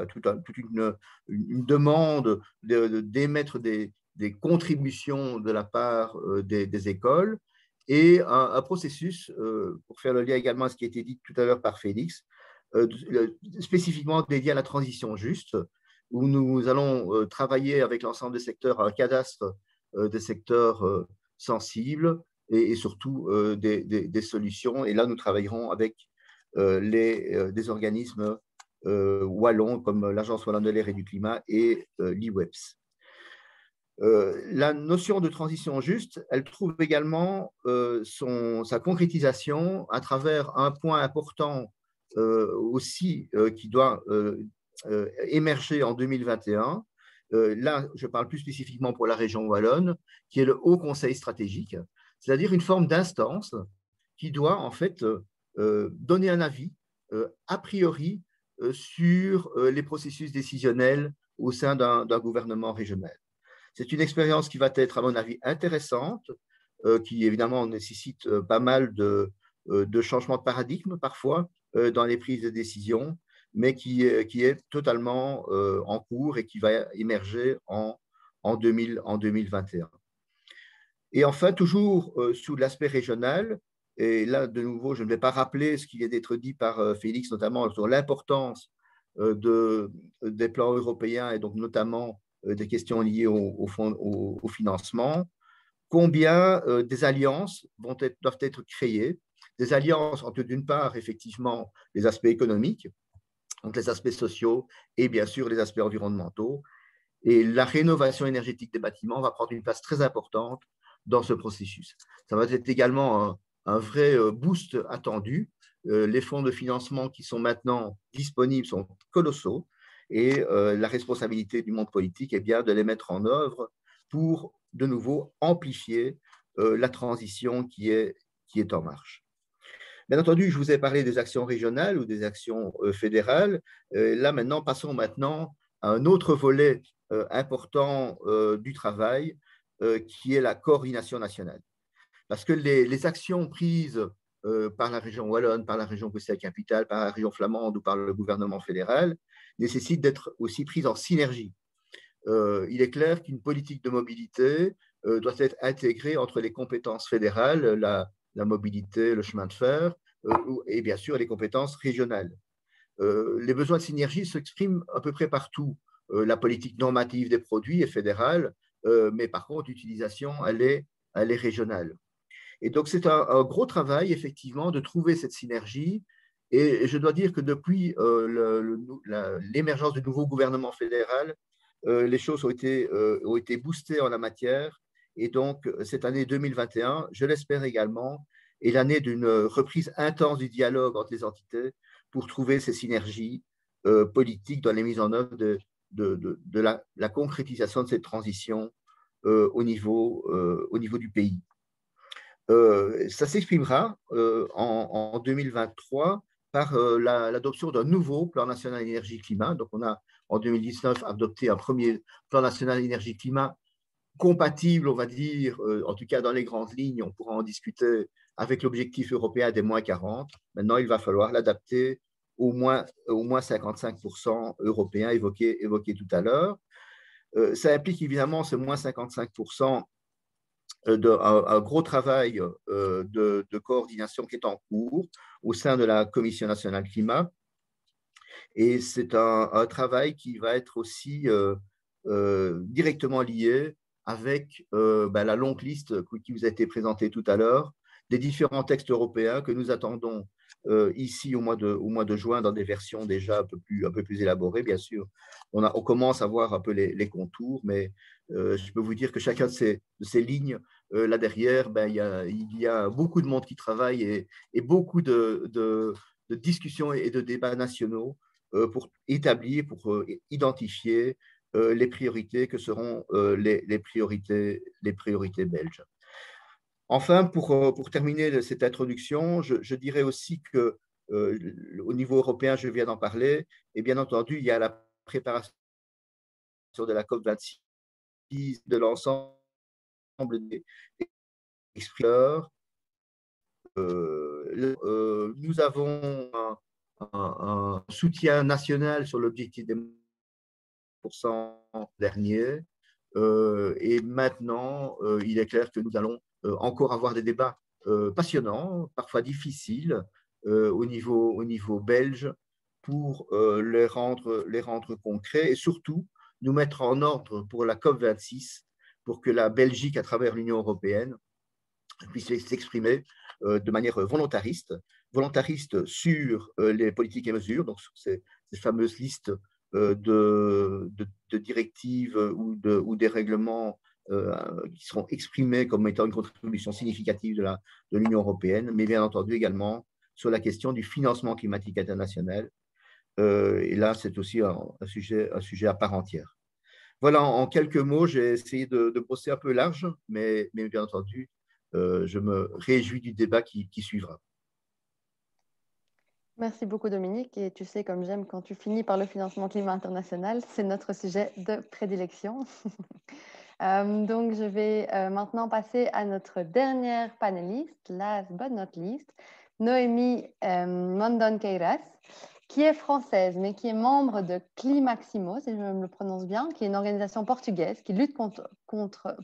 toute une demande d'émettre des contributions de la part des écoles, et un processus, pour faire le lien également à ce qui a été dit tout à l'heure par Félix, spécifiquement dédié à la transition juste, où nous allons travailler avec l'ensemble des secteurs à un cadastre des secteurs sensibles et surtout des solutions. Et là, nous travaillerons avec des organismes wallons comme l'Agence wallonne de l'air et du climat et l'IWEPS. La notion de transition juste, elle trouve également sa concrétisation à travers un point important aussi qui doit émerger en 2021. Là, je parle plus spécifiquement pour la région wallonne, qui est le Haut Conseil stratégique, c'est-à-dire une forme d'instance qui doit en fait donner un avis a priori sur les processus décisionnels au sein d'un gouvernement régional. C'est une expérience qui va être, à mon avis, intéressante, qui évidemment nécessite pas mal de changements de paradigme parfois dans les prises de décision, mais qui est totalement en cours et qui va émerger en 2021. Et enfin, toujours sous l'aspect régional, et là, de nouveau, je ne vais pas rappeler ce qui vient d'être dit par Félix, notamment sur l'importance des plans européens et donc notamment des questions liées au financement, combien des alliances doivent être créées, des alliances entre d'une part, effectivement, les aspects économiques, donc les aspects sociaux et bien sûr les aspects environnementaux. Et la rénovation énergétique des bâtiments va prendre une place très importante dans ce processus. Ça va être également un vrai boost attendu. Les fonds de financement qui sont maintenant disponibles sont colossaux et la responsabilité du monde politique est bien de les mettre en œuvre pour de nouveau amplifier la transition qui est en marche. Bien entendu, je vous ai parlé des actions régionales ou des actions fédérales. Là, maintenant, passons maintenant à un autre volet important du travail, qui est la coordination nationale. Parce que les actions prises par la région wallonne, par la région Bruxelles-Capitale, par la région flamande ou par le gouvernement fédéral nécessitent d'être aussi prises en synergie. Il est clair qu'une politique de mobilité doit être intégrée entre les compétences fédérales, la mobilité, le chemin de fer, et bien sûr les compétences régionales. Les besoins de synergie s'expriment à peu près partout. La politique normative des produits est fédérale, mais par contre, l'utilisation, elle est régionale. Et donc, c'est un gros travail, effectivement, de trouver cette synergie. Et je dois dire que depuis l'émergence du nouveau gouvernement fédéral, les choses ont été boostées en la matière. Et donc, cette année 2021, je l'espère également, est l'année d'une reprise intense du dialogue entre les entités pour trouver ces synergies politiques dans les mises en œuvre de la concrétisation de cette transition au niveau du pays. Ça s'exprimera en 2023 par l'adoption d'un nouveau plan national énergie-climat. Donc, on a en 2019 adopté un premier plan national énergie-climat compatible, on va dire, en tout cas dans les grandes lignes, on pourra en discuter avec l'objectif européen des moins 40. Maintenant, il va falloir l'adapter au moins 55% européen évoqué tout à l'heure. Ça implique évidemment ce moins 55%, un gros travail de coordination qui est en cours au sein de la Commission nationale climat. Et c'est un travail qui va être aussi directement lié avec la longue liste qui vous a été présentée tout à l'heure, des différents textes européens que nous attendons ici au mois de juin dans des versions déjà un peu plus élaborées, bien sûr. On commence à voir un peu les contours, mais je peux vous dire que chacun de ces lignes, là derrière, il y a beaucoup de monde qui travaille et beaucoup de discussions et de débats nationaux pour identifier les priorités que seront les priorités belges. Enfin, pour terminer cette introduction, je dirais aussi que au niveau européen, je viens d'en parler, et bien entendu, il y a la préparation de la COP26, de l'ensemble des exprimeurs. Nous avons un soutien national sur l'objectif des 1% dernier. Et maintenant, il est clair que nous allons encore avoir des débats passionnants, parfois difficiles, au niveau belge, pour les rendre concrets et surtout nous mettre en ordre pour la COP26 pour que la Belgique, à travers l'Union européenne, puisse s'exprimer de manière volontariste sur les politiques et mesures, donc sur ces fameuses listes de directives ou des règlements qui seront exprimés comme étant une contribution significative de l'Union européenne, mais bien entendu également sur la question du financement climatique international. Et là, c'est aussi un sujet à part entière. Voilà, en quelques mots, j'ai essayé de brosser un peu large, mais bien entendu, je me réjouis du débat qui suivra. Merci beaucoup, Dominique. Et tu sais, comme j'aime, quand tu finis par le financement climat international, c'est notre sujet de prédilection. Donc, je vais maintenant passer à notre dernière panéliste, last but not least, Noémie Mondon-Queiroz, qui est française, mais qui est membre de Climaximo, si je me le prononce bien, qui est une organisation portugaise qui lutte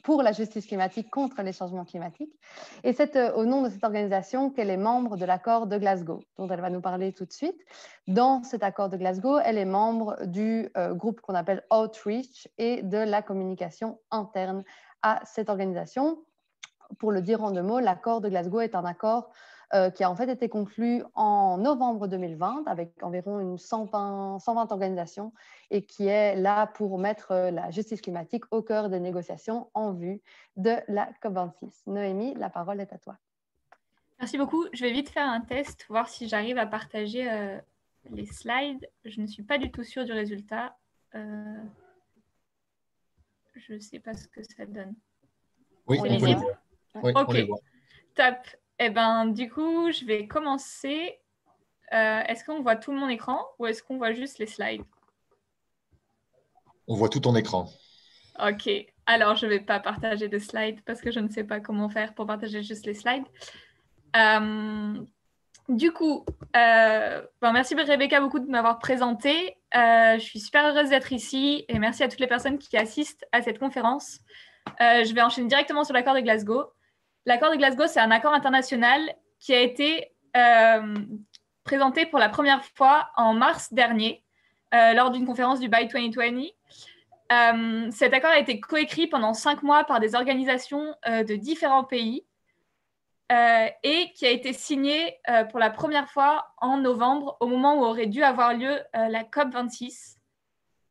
pour la justice climatique contre les changements climatiques. Et c'est au nom de cette organisation qu'elle est membre de l'accord de Glasgow, dont elle va nous parler tout de suite. Dans cet accord de Glasgow, elle est membre du groupe qu'on appelle Outreach et de la communication interne à cette organisation. Pour le dire en deux mots, l'accord de Glasgow est un accord qui a en fait été conclu en novembre 2020 avec environ 120 organisations et qui est là pour mettre la justice climatique au cœur des négociations en vue de la COP26. Noémie, la parole est à toi. Merci beaucoup. Je vais vite faire un test, voir si j'arrive à partager les slides. Je ne suis pas du tout sûre du résultat. Je ne sais pas ce que ça donne. Oui, on peut les voir. Oui, ok, on les voit. Top. Eh ben, du coup, je vais commencer. Est-ce qu'on voit tout mon écran ou est-ce qu'on voit juste les slides? On voit tout ton écran. Ok. Alors, je ne vais pas partager de slides parce que je ne sais pas comment faire pour partager juste les slides. Du coup, merci Rebecca beaucoup de m'avoir présenté. Je suis super heureuse d'être ici et merci à toutes les personnes qui assistent à cette conférence. Je vais enchaîner directement sur l'accord de Glasgow. L'accord de Glasgow, c'est un accord international qui a été présenté pour la première fois en mars dernier lors d'une conférence du BY 2020. Cet accord a été coécrit pendant 5 mois par des organisations de différents pays et qui a été signé pour la première fois en novembre, au moment où aurait dû avoir lieu la COP26.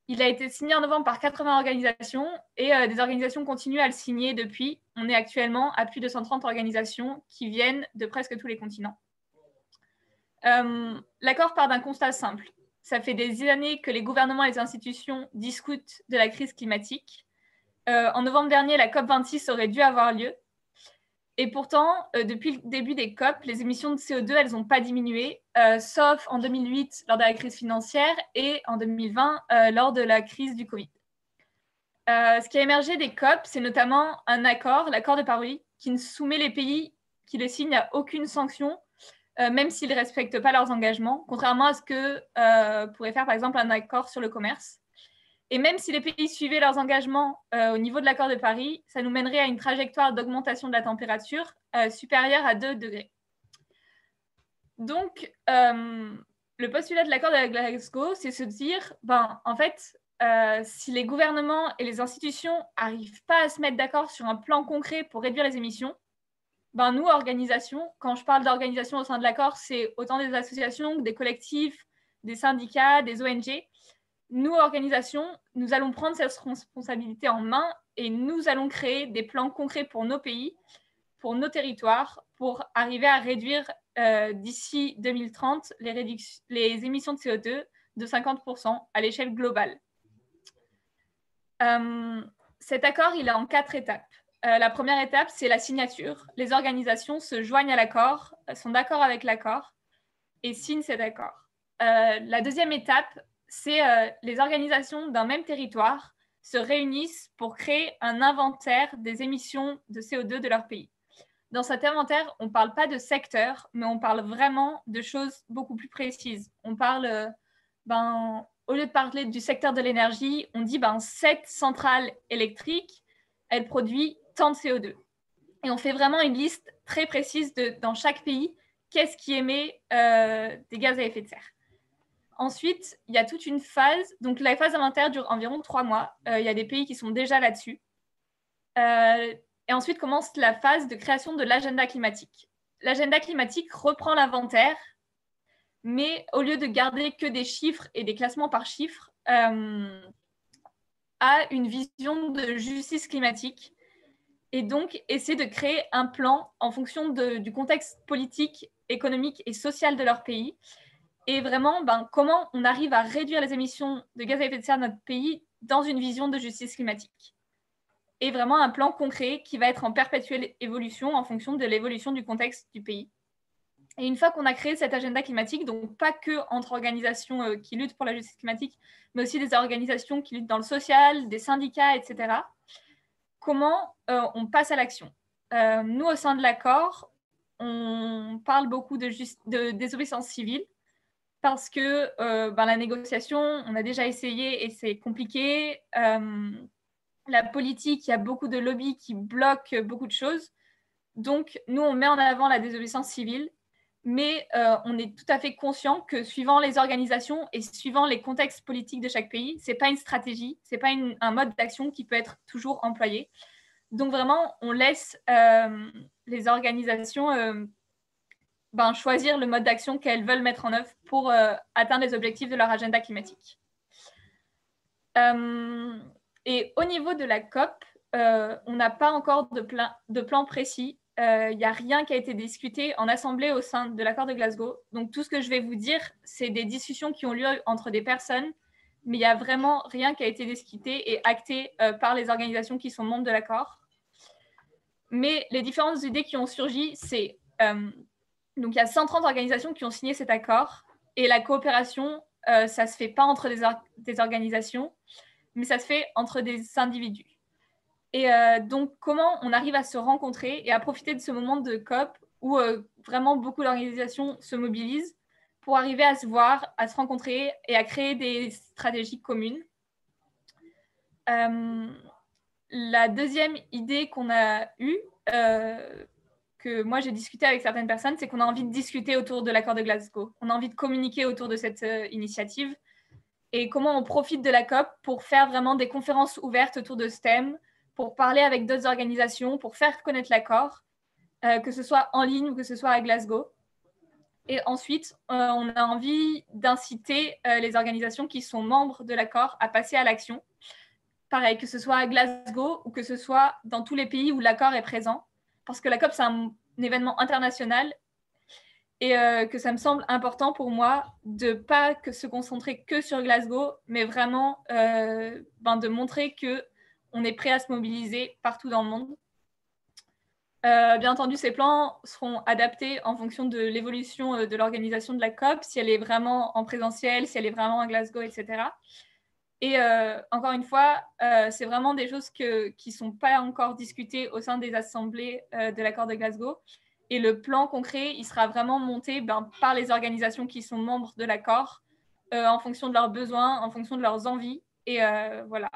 Il a été signé en novembre par 80 organisations et des organisations continuent à le signer depuis. On est actuellement à plus de 130 organisations qui viennent de presque tous les continents. L'accord part d'un constat simple. Ça fait des années que les gouvernements et les institutions discutent de la crise climatique. En novembre dernier, la COP26 aurait dû avoir lieu. Et pourtant, depuis le début des COP, les émissions de CO2, elles n'ont pas diminué, sauf en 2008 lors de la crise financière et en 2020 lors de la crise du Covid. Ce qui a émergé des COP, c'est notamment un accord, l'accord de Paris, qui ne soumet les pays qui le signent à aucune sanction, même s'ils ne respectent pas leurs engagements, contrairement à ce que pourrait faire par exemple un accord sur le commerce. Et même si les pays suivaient leurs engagements au niveau de l'accord de Paris, ça nous mènerait à une trajectoire d'augmentation de la température supérieure à 2 degrés. Donc, le postulat de l'accord de Glasgow, c'est se dire, en fait, si les gouvernements et les institutions n'arrivent pas à se mettre d'accord sur un plan concret pour réduire les émissions, nous, organisations, quand je parle d'organisations au sein de l'accord, c'est autant des associations que des collectifs, des syndicats, des ONG. Nous, organisations, nous allons prendre cette responsabilité en main et nous allons créer des plans concrets pour nos pays, pour nos territoires, pour arriver à réduire d'ici 2030 les émissions de CO2 de 50% à l'échelle globale. Cet accord, il est en 4 étapes. La première étape, c'est la signature. Les organisations se joignent à l'accord, sont d'accord avec l'accord et signent cet accord. La deuxième étape, c'est les organisations d'un même territoire se réunissent pour créer un inventaire des émissions de CO2 de leur pays. Dans cet inventaire, on ne parle pas de secteur, mais on parle vraiment de choses beaucoup plus précises. On parle, au lieu de parler du secteur de l'énergie, on dit cette centrale électrique, elle produit tant de CO2. Et on fait vraiment une liste très précise dans chaque pays, qu'est-ce qui émet des gaz à effet de serre. Ensuite, il y a toute une phase. Donc, la phase d'inventaire dure environ 3 mois. Il y a des pays qui sont déjà là-dessus. Et ensuite commence la phase de création de l'agenda climatique. L'agenda climatique reprend l'inventaire, mais au lieu de garder que des chiffres et des classements par chiffres, a une vision de justice climatique et donc essaie de créer un plan en fonction du contexte politique, économique et social de leur pays. Et vraiment, comment on arrive à réduire les émissions de gaz à effet de serre de notre pays dans une vision de justice climatique. Et vraiment un plan concret qui va être en perpétuelle évolution en fonction de l'évolution du contexte du pays. Et une fois qu'on a créé cet agenda climatique, donc pas que entre organisations qui luttent pour la justice climatique, mais aussi des organisations qui luttent dans le social, des syndicats, etc., comment on passe à l'action. Nous, au sein de l'accord, on parle beaucoup de désobéissance civile parce que la négociation, on a déjà essayé et c'est compliqué. La politique, il y a beaucoup de lobbies qui bloquent beaucoup de choses. Donc, nous, on met en avant la désobéissance civile, mais on est tout à fait conscient que suivant les organisations et suivant les contextes politiques de chaque pays, ce n'est pas une stratégie, ce n'est pas un mode d'action qui peut être toujours employé. Donc, vraiment, on laisse les organisations choisir le mode d'action qu'elles veulent mettre en œuvre pour atteindre les objectifs de leur agenda climatique. Et au niveau de la COP, on n'a pas encore de plan précis. Il n'y a rien qui a été discuté en assemblée au sein de l'accord de Glasgow. Donc, tout ce que je vais vous dire, c'est des discussions qui ont lieu entre des personnes, mais il n'y a vraiment rien qui a été discuté et acté par les organisations qui sont membres de l'accord. Mais les différentes idées qui ont surgi, c'est... donc, il y a 130 organisations qui ont signé cet accord et la coopération, ça ne se fait pas entre des organisations, mais ça se fait entre des individus. Et donc, comment on arrive à se rencontrer et à profiter de ce moment de COP où vraiment beaucoup d'organisations se mobilisent pour arriver à se voir, à se rencontrer et à créer des stratégies communes. La deuxième idée qu'on a eue, que moi j'ai discuté avec certaines personnes, c'est qu'on a envie de discuter autour de l'accord de Glasgow. On a envie de communiquer autour de cette initiative et comment on profite de la COP pour faire vraiment des conférences ouvertes autour de ce thème, pour parler avec d'autres organisations, pour faire connaître l'accord, que ce soit en ligne ou que ce soit à Glasgow. Et ensuite, on a envie d'inciter les organisations qui sont membres de l'accord à passer à l'action. Pareil, que ce soit à Glasgow ou que ce soit dans tous les pays où l'accord est présent. Parce que la COP, c'est un événement international et que ça me semble important pour moi de ne pas se concentrer que sur Glasgow, mais vraiment de montrer qu'on est prêt à se mobiliser partout dans le monde. Bien entendu, ces plans seront adaptés en fonction de l'évolution de l'organisation de la COP, si elle est vraiment en présentiel, si elle est vraiment à Glasgow, etc. Et encore une fois, c'est vraiment des choses qui ne sont pas encore discutées au sein des assemblées de l'accord de Glasgow. Et le plan concret, il sera vraiment monté par les organisations qui sont membres de l'accord en fonction de leurs besoins, en fonction de leurs envies. Et voilà.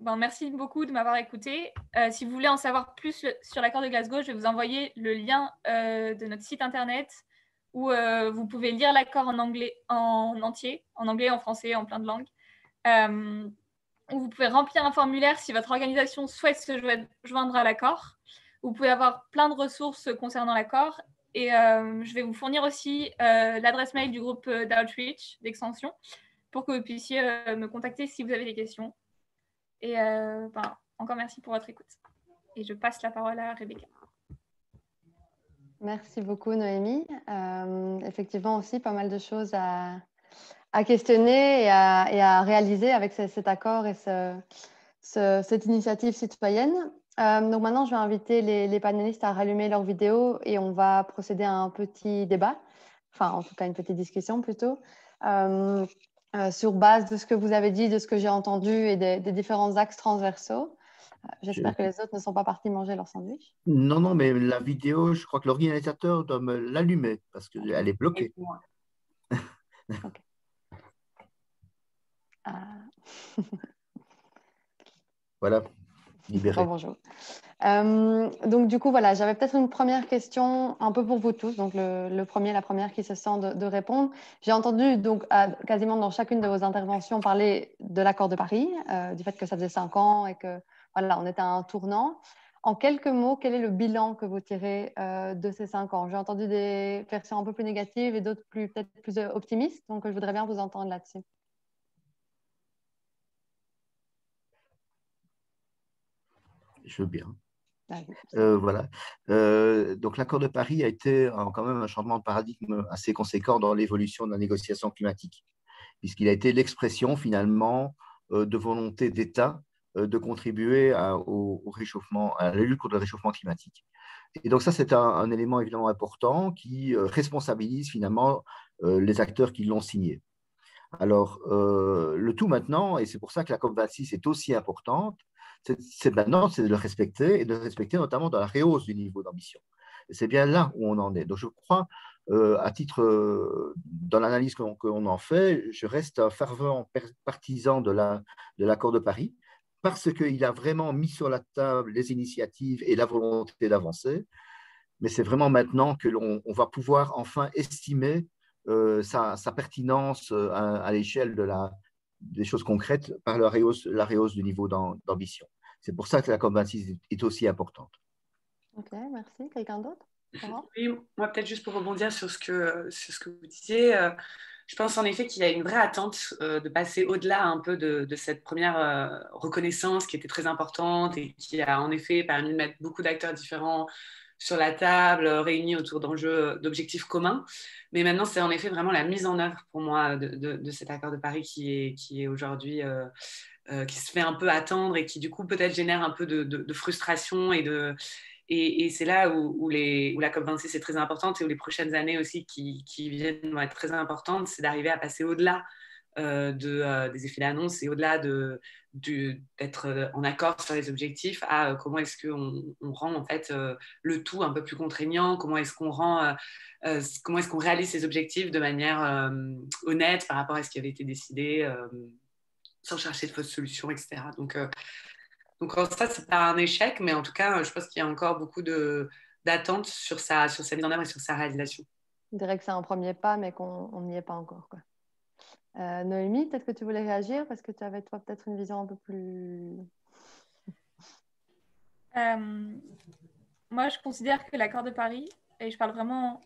Merci beaucoup de m'avoir écouté. Si vous voulez en savoir plus sur l'accord de Glasgow, je vais vous envoyer le lien de notre site internet où vous pouvez lire l'accord en anglais en entier, en anglais, en français, en plein de langues. Où vous pouvez remplir un formulaire si votre organisation souhaite se joindre à l'accord. Vous pouvez avoir plein de ressources concernant l'accord. Et je vais vous fournir aussi l'adresse mail du groupe d'outreach, d'extension, pour que vous puissiez me contacter si vous avez des questions. Et encore merci pour votre écoute. Et je passe la parole à Rebecca. Merci beaucoup, Noémie. Effectivement aussi, pas mal de choses à questionner et à réaliser avec cet accord et cette initiative citoyenne. Donc maintenant, je vais inviter les panélistes à rallumer leur vidéo et on va procéder à un petit débat, enfin en tout cas une petite discussion plutôt, sur base de ce que vous avez dit, de ce que j'ai entendu et des différents axes transversaux. J'espère que les autres ne sont pas partis manger leur sandwich. Non, non, mais la vidéo, je crois que l'organisateur doit me l'allumer parce qu'elle est bloquée. Okay. Voilà, libéré. Oh, bonjour. Donc, du coup, voilà, j'avais peut-être une première question un peu pour vous tous. Donc, la première qui se sent de répondre. J'ai entendu donc quasiment dans chacune de vos interventions parler de l'accord de Paris, du fait que ça faisait 5 ans et que voilà, on était à un tournant. En quelques mots, quel est le bilan que vous tirez de ces 5 ans? J'ai entendu des versions un peu plus négatives et d'autres peut-être plus optimistes. Donc, je voudrais bien vous entendre là-dessus. Je veux bien. Voilà. Donc l'accord de Paris a été quand même un changement de paradigme assez conséquent dans l'évolution de la négociation climatique, puisqu'il a été l'expression finalement de volonté d'État de contribuer au réchauffement, à la lutte contre le réchauffement climatique. Et donc ça, c'est un élément évidemment important qui responsabilise finalement les acteurs qui l'ont signé. Alors, le tout maintenant, et c'est pour ça que la COP26 est aussi importante, c'est maintenant de le respecter, et de le respecter notamment dans la rehausse du niveau d'ambition. Et c'est bien là où on en est. Donc je crois, à titre, dans l'analyse qu'on en fait, je reste un fervent partisan de l'accord de Paris, parce qu'il a vraiment mis sur la table les initiatives et la volonté d'avancer. Mais c'est vraiment maintenant que l'on va pouvoir enfin estimer sa pertinence à l'échelle des choses concrètes par la rehausse du niveau d'ambition. C'est pour ça que la COP26 est aussi importante. Ok, merci. Quelqu'un d'autre? Oui, moi peut-être juste pour rebondir sur ce que vous disiez, je pense en effet qu'il y a une vraie attente de passer au-delà un peu de cette première reconnaissance qui était très importante et qui a en effet permis de mettre beaucoup d'acteurs différents sur la table, réunis autour d'objectifs communs. Mais maintenant, c'est en effet vraiment la mise en œuvre pour moi de cet accord de Paris qui est aujourd'hui, qui se fait un peu attendre et qui du coup peut-être génère un peu de frustration et c'est là où la COP26 est très importante et où les prochaines années aussi qui viennent vont être très importantes, c'est d'arriver à passer au-delà des effets d'annonce et au-delà d'être en accord sur les objectifs à comment est-ce qu'on rend en fait le tout un peu plus contraignant, comment est-ce qu'on réalise ces objectifs de manière honnête par rapport à ce qui avait été décidé sans chercher de fausses solutions, etc. Donc ça, c'est pas un échec, mais en tout cas, je pense qu'il y a encore beaucoup d'attentes sur sa mise en œuvre et sur sa réalisation. Je dirais que c'est un premier pas, mais qu'on n'y est pas encore, quoi. Noémie, peut-être que tu voulais réagir parce que tu avais, toi, peut-être une vision un peu plus... Moi, je considère que l'accord de Paris, et je parle vraiment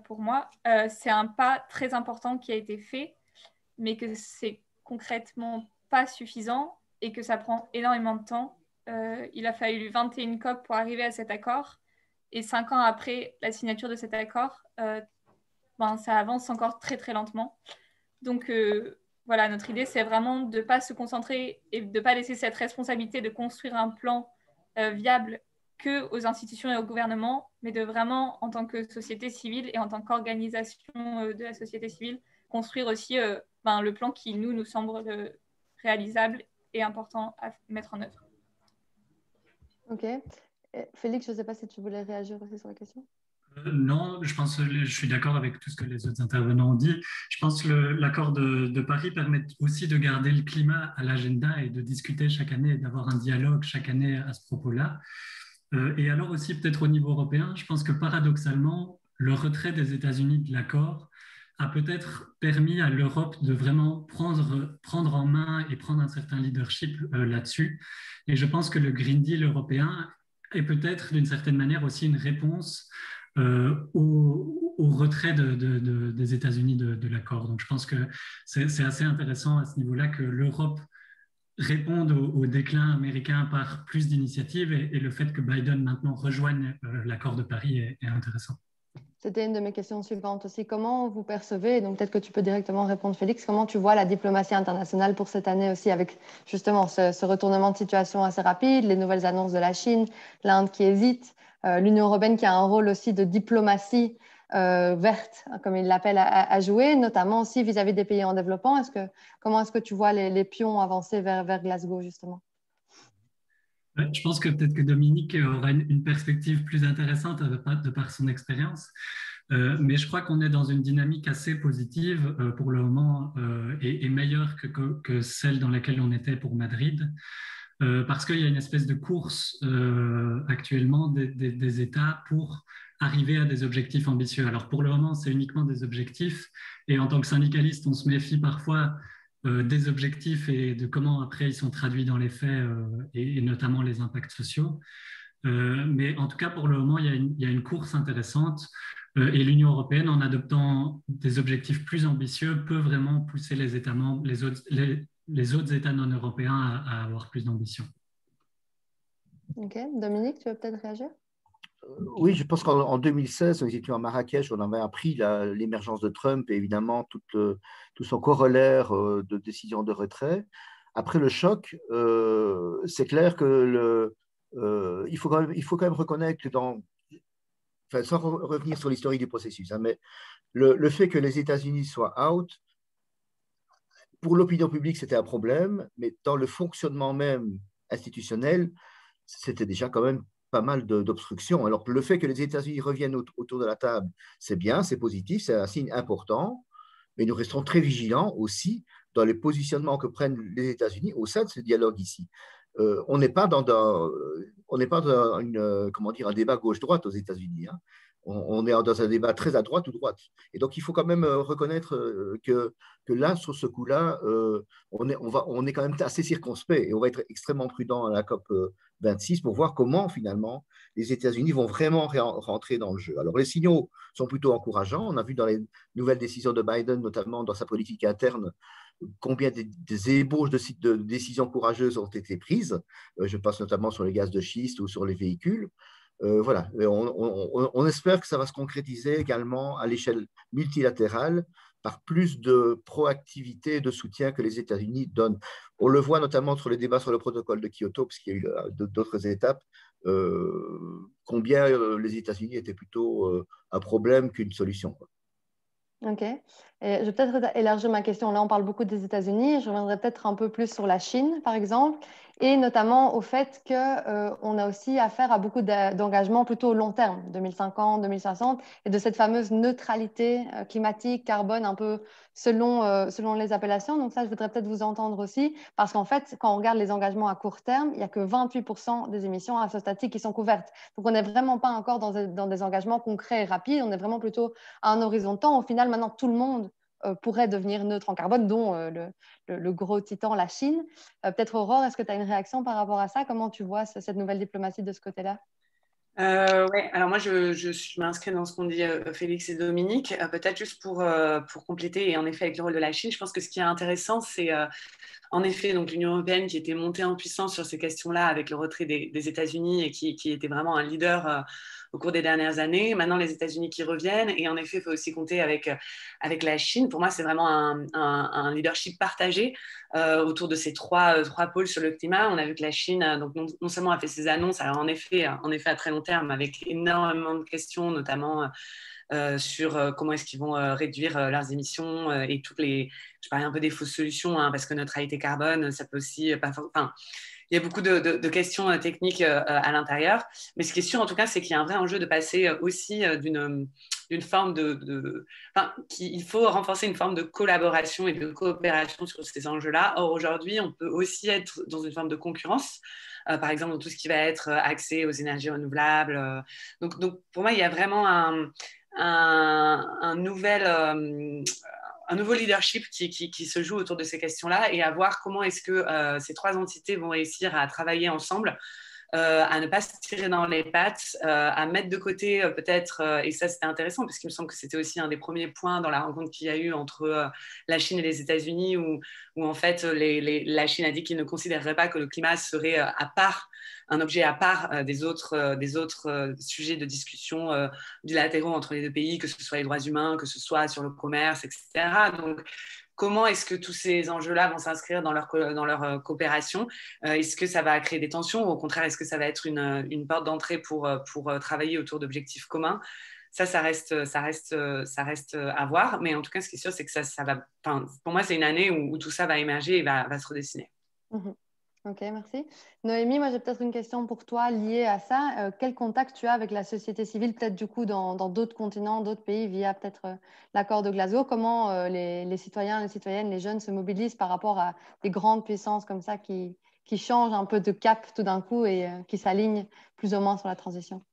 pour moi, c'est un pas très important qui a été fait, mais que c'est concrètement pas suffisant et que ça prend énormément de temps. Il a fallu 21 COP pour arriver à cet accord. Et 5 ans après la signature de cet accord, ça avance encore très, très lentement. Donc, voilà, notre idée, c'est vraiment de ne pas se concentrer et de ne pas laisser cette responsabilité de construire un plan viable que aux institutions et au gouvernement, mais de vraiment, en tant que société civile et en tant qu'organisation de la société civile, construire aussi le plan qui nous semble réalisable et important à mettre en œuvre. Ok. Félix, je ne sais pas si tu voulais réagir aussi sur la question. Non, je suis d'accord avec tout ce que les autres intervenants ont dit. Je pense que l'accord de Paris permet aussi de garder le climat à l'agenda et de discuter chaque année et d'avoir un dialogue chaque année à ce propos-là. Et alors aussi, peut-être au niveau européen, je pense que paradoxalement, le retrait des États-Unis de l'accord a peut-être permis à l'Europe de vraiment prendre en main et prendre un certain leadership là-dessus. Et je pense que le Green Deal européen est peut-être d'une certaine manière aussi une réponse au retrait des États-Unis de l'accord. Donc je pense que c'est assez intéressant à ce niveau-là que l'Europe réponde au déclin américain par plus d'initiatives et le fait que Biden maintenant rejoigne l'accord de Paris est intéressant. C'était une de mes questions suivantes aussi. Comment vous percevez, donc peut-être que tu peux directement répondre Félix, comment tu vois la diplomatie internationale pour cette année aussi avec justement ce retournement de situation assez rapide, les nouvelles annonces de la Chine, l'Inde qui hésite, l'Union européenne qui a un rôle aussi de diplomatie verte, comme il l'appelle, à jouer, notamment aussi vis-à-vis des pays en développement. Comment est-ce que tu vois les pions avancer vers Glasgow justement? Je pense que peut-être que Dominique aura une perspective plus intéressante de par son expérience. Mais je crois qu'on est dans une dynamique assez positive pour le moment et meilleure que celle dans laquelle on était pour Madrid. parce qu'il y a une espèce de course actuellement des États pour arriver à des objectifs ambitieux. Alors pour le moment, c'est uniquement des objectifs, et en tant que syndicaliste, on se méfie parfois des objectifs et de comment après ils sont traduits dans les faits, et notamment les impacts sociaux. Mais en tout cas, pour le moment, il y a une course intéressante, et l'Union européenne, en adoptant des objectifs plus ambitieux, peut vraiment pousser les États membres, les autres États non européens à avoir plus d'ambition. Ok, Dominique, tu veux peut-être réagir? Oui, je pense qu'en 2016, nous étions à Marrakech, on avait appris l'émergence de Trump et évidemment tout son corollaire de décision de retrait. Après le choc, c'est clair que il faut quand même reconnaître que enfin, sans revenir sur l'historique du processus, hein, mais le fait que les États-Unis soient out, pour l'opinion publique, c'était un problème, mais dans le fonctionnement même institutionnel, c'était déjà quand même pas mal d'obstructions. Alors, le fait que les États-Unis reviennent autour de la table, c'est bien, c'est positif, c'est un signe important, mais nous resterons très vigilants aussi dans les positionnements que prennent les États-Unis au sein de ce dialogue ici. On n'est pas dans comment dire, un débat gauche-droite aux États-Unis, hein. On est dans un débat très à droite ou droite. Et donc, il faut quand même reconnaître que là, sur ce coup-là, on est quand même assez circonspect et on va être extrêmement prudent à la COP 26 pour voir comment, finalement, les États-Unis vont vraiment rentrer dans le jeu. Alors, les signaux sont plutôt encourageants. On a vu dans les nouvelles décisions de Biden, notamment dans sa politique interne, combien des ébauches de décisions courageuses ont été prises. Je pense notamment sur les gaz de schiste ou sur les véhicules. Voilà, on espère que ça va se concrétiser également à l'échelle multilatérale par plus de proactivité et de soutien que les États-Unis donnent. On le voit notamment sur les débats sur le protocole de Kyoto, parce qu'il y a eu d'autres étapes, combien les États-Unis étaient plutôt un problème qu'une solution. Ok. Et je vais peut-être élargir ma question. Là, on parle beaucoup des États-Unis. Je reviendrai peut-être un peu plus sur la Chine, par exemple, et notamment au fait qu'on a aussi affaire à beaucoup d'engagements plutôt au long terme, 2050, 2060, et de cette fameuse neutralité climatique, carbone, un peu selon les appellations. Donc ça, je voudrais peut-être vous entendre aussi, parce qu'en fait, quand on regarde les engagements à court terme, il n'y a que 28% des émissions à ce stade qui sont couvertes. Donc on n'est vraiment pas encore dans des engagements concrets et rapides. On est vraiment plutôt à un horizon de temps. Au final, maintenant, tout le monde pourrait devenir neutre en carbone, dont le gros titan, la Chine. Peut-être Aurore, est-ce que tu as une réaction par rapport à ça? Comment tu vois cette nouvelle diplomatie de ce côté-là? Oui, alors moi je m'inscris dans ce qu'ont dit Félix et Dominique, peut-être juste pour compléter, et en effet avec le rôle de la Chine, je pense que ce qui est intéressant, c'est en effet donc l'Union européenne qui était montée en puissance sur ces questions-là avec le retrait des États-Unis et qui était vraiment un leader au cours des dernières années. Maintenant, les États-Unis qui reviennent, et en effet, il faut aussi compter avec la Chine. Pour moi, c'est vraiment un leadership partagé autour de ces trois pôles sur le climat. On a vu que la Chine donc non seulement a fait ses annonces, alors en effet à très long terme, avec énormément de questions, notamment sur comment est-ce qu'ils vont réduire leurs émissions et je parlais un peu des fausses solutions, hein, parce que neutralité carbone, ça peut aussi il y a beaucoup de questions techniques à l'intérieur. Mais ce qui est sûr, en tout cas, c'est qu'il y a un vrai enjeu de passer aussi d'une forme il faut renforcer une forme de collaboration et de coopération sur ces enjeux-là. Or, aujourd'hui, on peut aussi être dans une forme de concurrence, par exemple, dans tout ce qui va être accès aux énergies renouvelables. Donc, pour moi, il y a vraiment un nouveau leadership qui se joue autour de ces questions-là, et à voir comment est-ce que ces trois entités vont réussir à travailler ensemble, à ne pas se tirer dans les pattes, à mettre de côté peut-être, et ça c'était intéressant parce qu'il me semble que c'était aussi un des premiers points dans la rencontre qu'il y a eu entre la Chine et les États-Unis, où en fait la Chine a dit qu'il ne considérerait pas que le climat serait un objet à part des autres sujets de discussion bilatéraux entre les deux pays, que ce soit les droits humains, que ce soit sur le commerce, etc. Donc, comment est-ce que tous ces enjeux-là vont s'inscrire dans leur coopération? Est-ce que ça va créer des tensions, ou au contraire, est-ce que ça va être une porte d'entrée pour travailler autour d'objectifs communs? Ça reste à voir. Mais en tout cas, ce qui est sûr, c'est que ça va. Pour moi, c'est une année où tout ça va émerger et va se redessiner. Mmh. Ok, merci. Noémie, moi j'ai peut-être une question pour toi liée à ça. Quel contact tu as avec la société civile, peut-être du coup dans d'autres continents, d'autres pays, via peut-être l'accord de Glasgow? Comment les citoyens, les citoyennes, les jeunes se mobilisent par rapport à des grandes puissances comme ça qui qui change un peu de cap tout d'un coup et qui s'aligne plus ou moins sur la transition?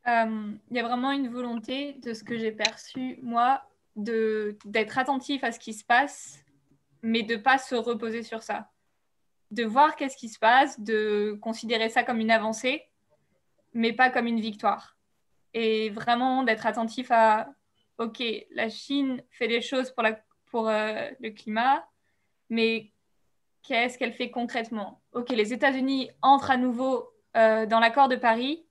Il y a vraiment une volonté, de ce que j'ai perçu, moi, d'être attentif à ce qui se passe, mais de ne pas se reposer sur ça. De voir qu'est-ce qui se passe, de considérer ça comme une avancée, mais pas comme une victoire. Et vraiment d'être attentif à, OK, la Chine fait des choses pour le climat, mais qu'est-ce qu'elle fait concrètement? OK, les États-Unis entrent à nouveau dans l'accord de Paris,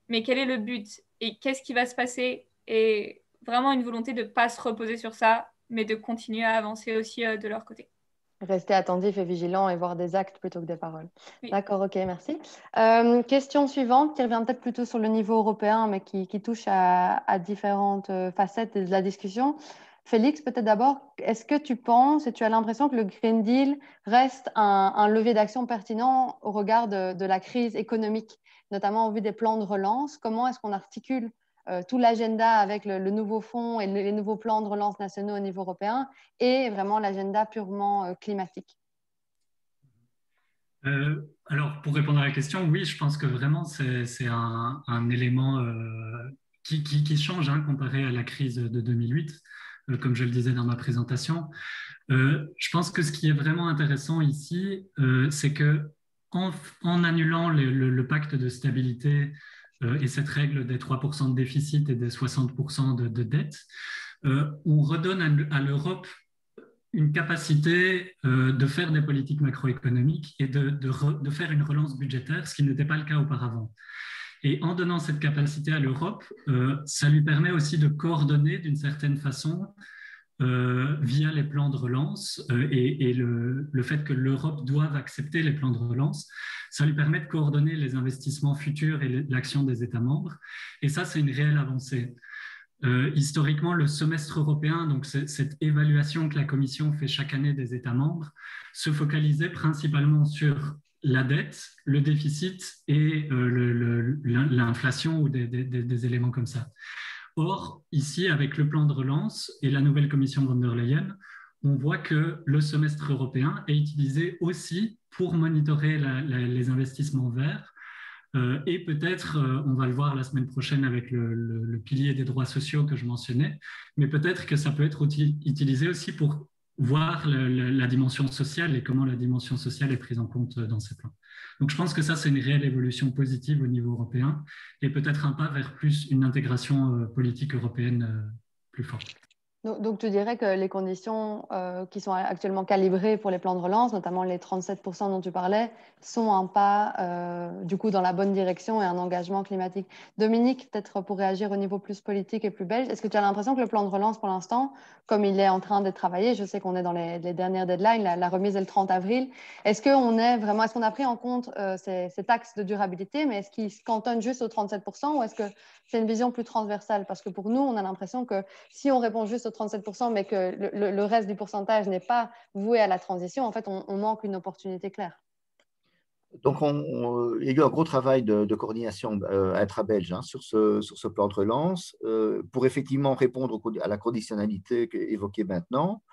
mais quel est le but? Et qu'est-ce qui va se passer? Et vraiment une volonté de ne pas se reposer sur ça, mais de continuer à avancer aussi de leur côté. Rester attentif et vigilant et voir des actes plutôt que des paroles. Oui. D'accord, ok, merci. Question suivante qui revient peut-être plutôt sur le niveau européen, mais qui touche à différentes facettes de la discussion. Félix, peut-être d'abord, est-ce que tu penses et tu as l'impression que le Green Deal reste un levier d'action pertinent au regard de la crise économique, notamment au vu des plans de relance? Comment est-ce qu'on articule tout l'agenda avec le nouveau fonds et les nouveaux plans de relance nationaux au niveau européen et vraiment l'agenda purement climatique? Alors, pour répondre à la question, oui, je pense que vraiment c'est un élément qui change comparé à la crise de 2008, comme je le disais dans ma présentation. Je pense que ce qui est vraiment intéressant ici, c'est que en annulant le pacte de stabilité et cette règle des 3% de déficit et des 60% de dette, on redonne à l'Europe une capacité de faire des politiques macroéconomiques et de faire une relance budgétaire, ce qui n'était pas le cas auparavant. Et en donnant cette capacité à l'Europe, ça lui permet aussi de coordonner d'une certaine façon via les plans de relance et le fait que l'Europe doive accepter les plans de relance, ça lui permet de coordonner les investissements futurs et l'action des États membres. Et ça, c'est une réelle avancée. Historiquement, le semestre européen, donc cette évaluation que la Commission fait chaque année des États membres, se focalisait principalement sur la dette, le déficit et l'inflation ou des éléments comme ça. Or, ici, avec le plan de relance et la nouvelle Commission von der Leyen, on voit que le semestre européen est utilisé aussi pour monitorer les investissements verts. Et peut-être, on va le voir la semaine prochaine avec le pilier des droits sociaux que je mentionnais, mais peut-être que ça peut être utilisé aussi pour voir la dimension sociale et comment la dimension sociale est prise en compte dans ces plans. Donc je pense que ça, c'est une réelle évolution positive au niveau européen et peut-être un pas vers plus une intégration politique européenne plus forte. Donc, tu dirais que les conditions qui sont actuellement calibrées pour les plans de relance, notamment les 37% dont tu parlais, sont un pas du coup dans la bonne direction et un engagement climatique. Dominique, peut-être pour réagir au niveau plus politique et plus belge, est-ce que tu as l'impression que le plan de relance pour l'instant, comme il est en train d'être travaillé, je sais qu'on est dans les dernières deadlines, la remise est le 30 avril, est-ce qu'on a pris en compte cet axe de durabilité, mais est-ce qu'il se cantonne juste aux 37% ou est-ce que c'est une vision plus transversale? Parce que pour nous, on a l'impression que si on répond juste aux 37%, mais que le reste du pourcentage n'est pas voué à la transition, en fait, on manque une opportunité claire. Donc, il y a eu un gros travail de coordination intra-belge sur ce plan de relance pour effectivement répondre à la conditionnalité évoquée maintenant.